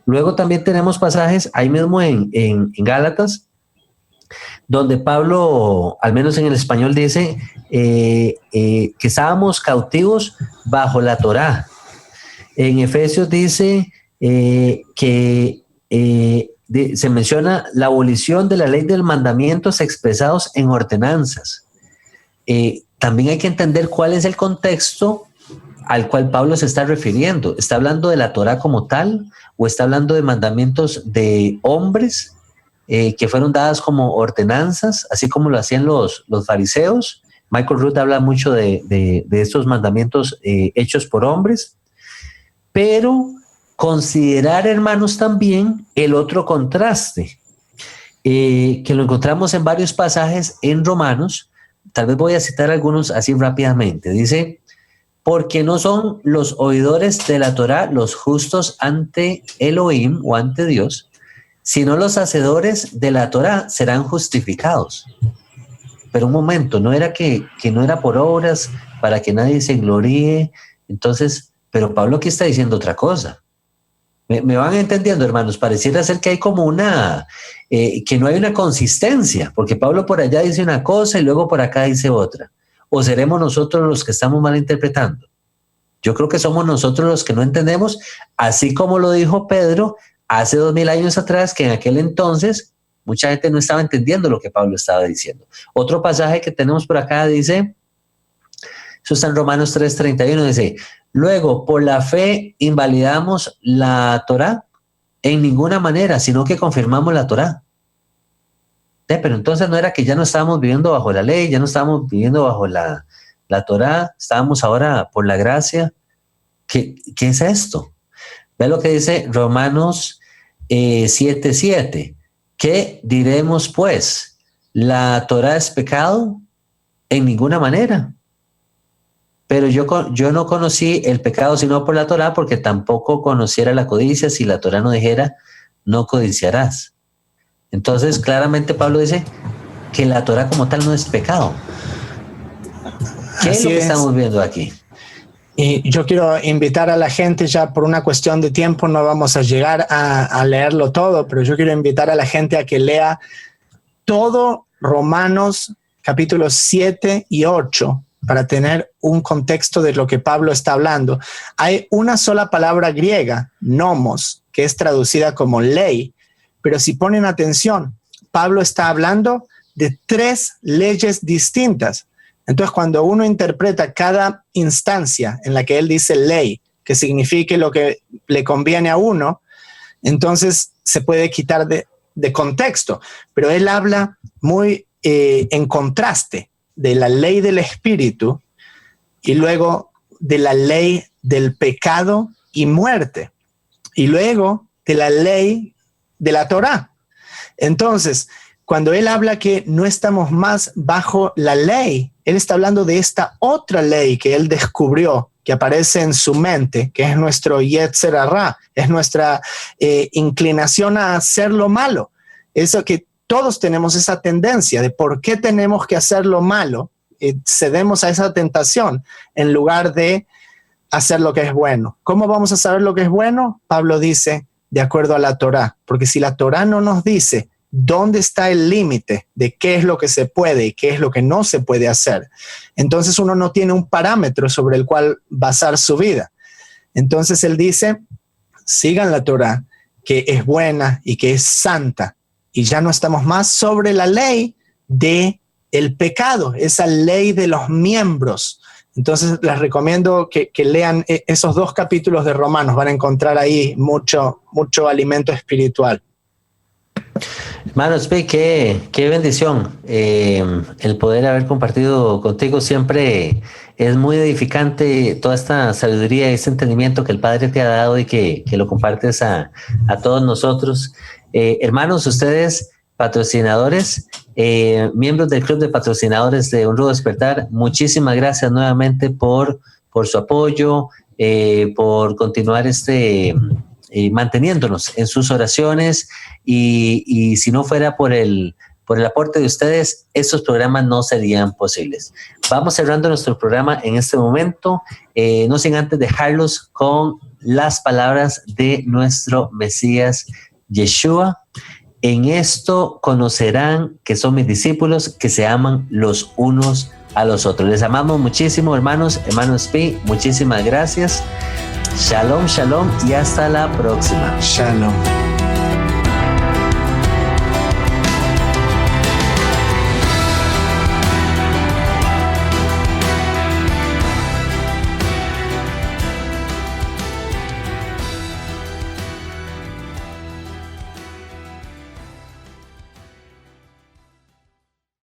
Speaker 1: Luego también tenemos pasajes ahí mismo en Gálatas, donde Pablo, al menos en el español, dice que estábamos cautivos bajo la Torá. En Efesios dice que se menciona la abolición de la ley de mandamientos expresados en ordenanzas. También hay que entender cuál es el contexto al cual Pablo se está refiriendo. ¿Está hablando de la Torá como tal o está hablando de mandamientos de hombres que fueron dadas como ordenanzas, así como lo hacían los fariseos? Michael Root habla mucho de estos mandamientos hechos por hombres, pero considerar, hermanos, también el otro contraste, que lo encontramos en varios pasajes en Romanos. Tal vez voy a citar algunos así rápidamente. Dice: porque no son los oidores de la Torá los justos ante Elohim o ante Dios, sino los hacedores de la Torá serán justificados. Pero un momento, no era que no era por obras para que nadie se gloríe. Entonces, pero Pablo aquí está diciendo otra cosa. ¿Me van entendiendo, hermanos? Pareciera ser que hay como que no hay una consistencia, porque Pablo por allá dice una cosa y luego por acá dice otra. ¿O seremos nosotros los que estamos malinterpretando? Yo creo que somos nosotros los que no entendemos, así como lo dijo Pedro hace 2000 años atrás, que en aquel entonces mucha gente no estaba entendiendo lo que Pablo estaba diciendo. Otro pasaje que tenemos por acá dice, eso está en Romanos 3:31, dice: luego, por la fe invalidamos la Torá en ninguna manera, sino que confirmamos la Torá. Pero entonces no era que ya no estábamos viviendo bajo la ley, ya no estábamos viviendo bajo la Torá, estábamos ahora por la gracia. ¿Qué es esto? Ve lo que dice Romanos 7:7. ¿Qué diremos pues? ¿La Torá es pecado? En ninguna manera. Pero yo no conocí el pecado sino por la Torá, porque tampoco conociera la codicia si la Torá no dijera, no codiciarás. Entonces, claramente Pablo dice que la Torá como tal no es pecado. ¿Qué es lo que estamos viendo aquí?
Speaker 2: Y yo quiero invitar a la gente, ya por una cuestión de tiempo no vamos a llegar a leerlo todo, pero yo quiero invitar a la gente a que lea todo Romanos capítulos 7 y 8 para tener un contexto de lo que Pablo está hablando. Hay una sola palabra griega, nomos, que es traducida como ley, pero si ponen atención, Pablo está hablando de 3 leyes distintas. Entonces, cuando uno interpreta cada instancia en la que él dice ley, que signifique lo que le conviene a uno, entonces se puede quitar de contexto. Pero él habla muy en contraste de la ley del espíritu y luego de la ley del pecado y muerte y luego de la ley de la Torá. Entonces, cuando él habla que no estamos más bajo la ley, él está hablando de esta otra ley que él descubrió, que aparece en su mente, que es nuestro Yetzer Hará, es nuestra inclinación a hacer lo malo. Eso que todos tenemos esa tendencia de por qué tenemos que hacer lo malo, cedemos a esa tentación en lugar de hacer lo que es bueno. ¿Cómo vamos a saber lo que es bueno? Pablo dice, de acuerdo a la Torá, porque si la Torá no nos dice dónde está el límite de qué es lo que se puede y qué es lo que no se puede hacer, entonces uno no tiene un parámetro sobre el cual basar su vida. Entonces él dice, sigan la Torá, que es buena y que es santa, y ya no estamos más sobre la ley de el pecado, esa ley de los miembros. Entonces les recomiendo que lean esos 2 capítulos de Romanos, van a encontrar ahí mucho alimento espiritual.
Speaker 1: Hermanos, qué bendición el poder haber compartido contigo. Siempre es muy edificante toda esta sabiduría y este entendimiento que el Padre te ha dado y que lo compartes a todos nosotros. Hermanos, ustedes patrocinadores, miembros del Club de Patrocinadores de Un Rudo Despertar, muchísimas gracias nuevamente por su apoyo, por continuar manteniéndonos en sus oraciones y si no fuera por el aporte de ustedes, estos programas no serían posibles. Vamos cerrando nuestro programa en este momento, no sin antes dejarlos con las palabras de nuestro Mesías Yeshua. en esto conocerán que son mis discípulos, que se aman los unos a los otros. Les amamos muchísimo, hermanos Pi, muchísimas gracias. Shalom, shalom y hasta la próxima.
Speaker 2: Shalom.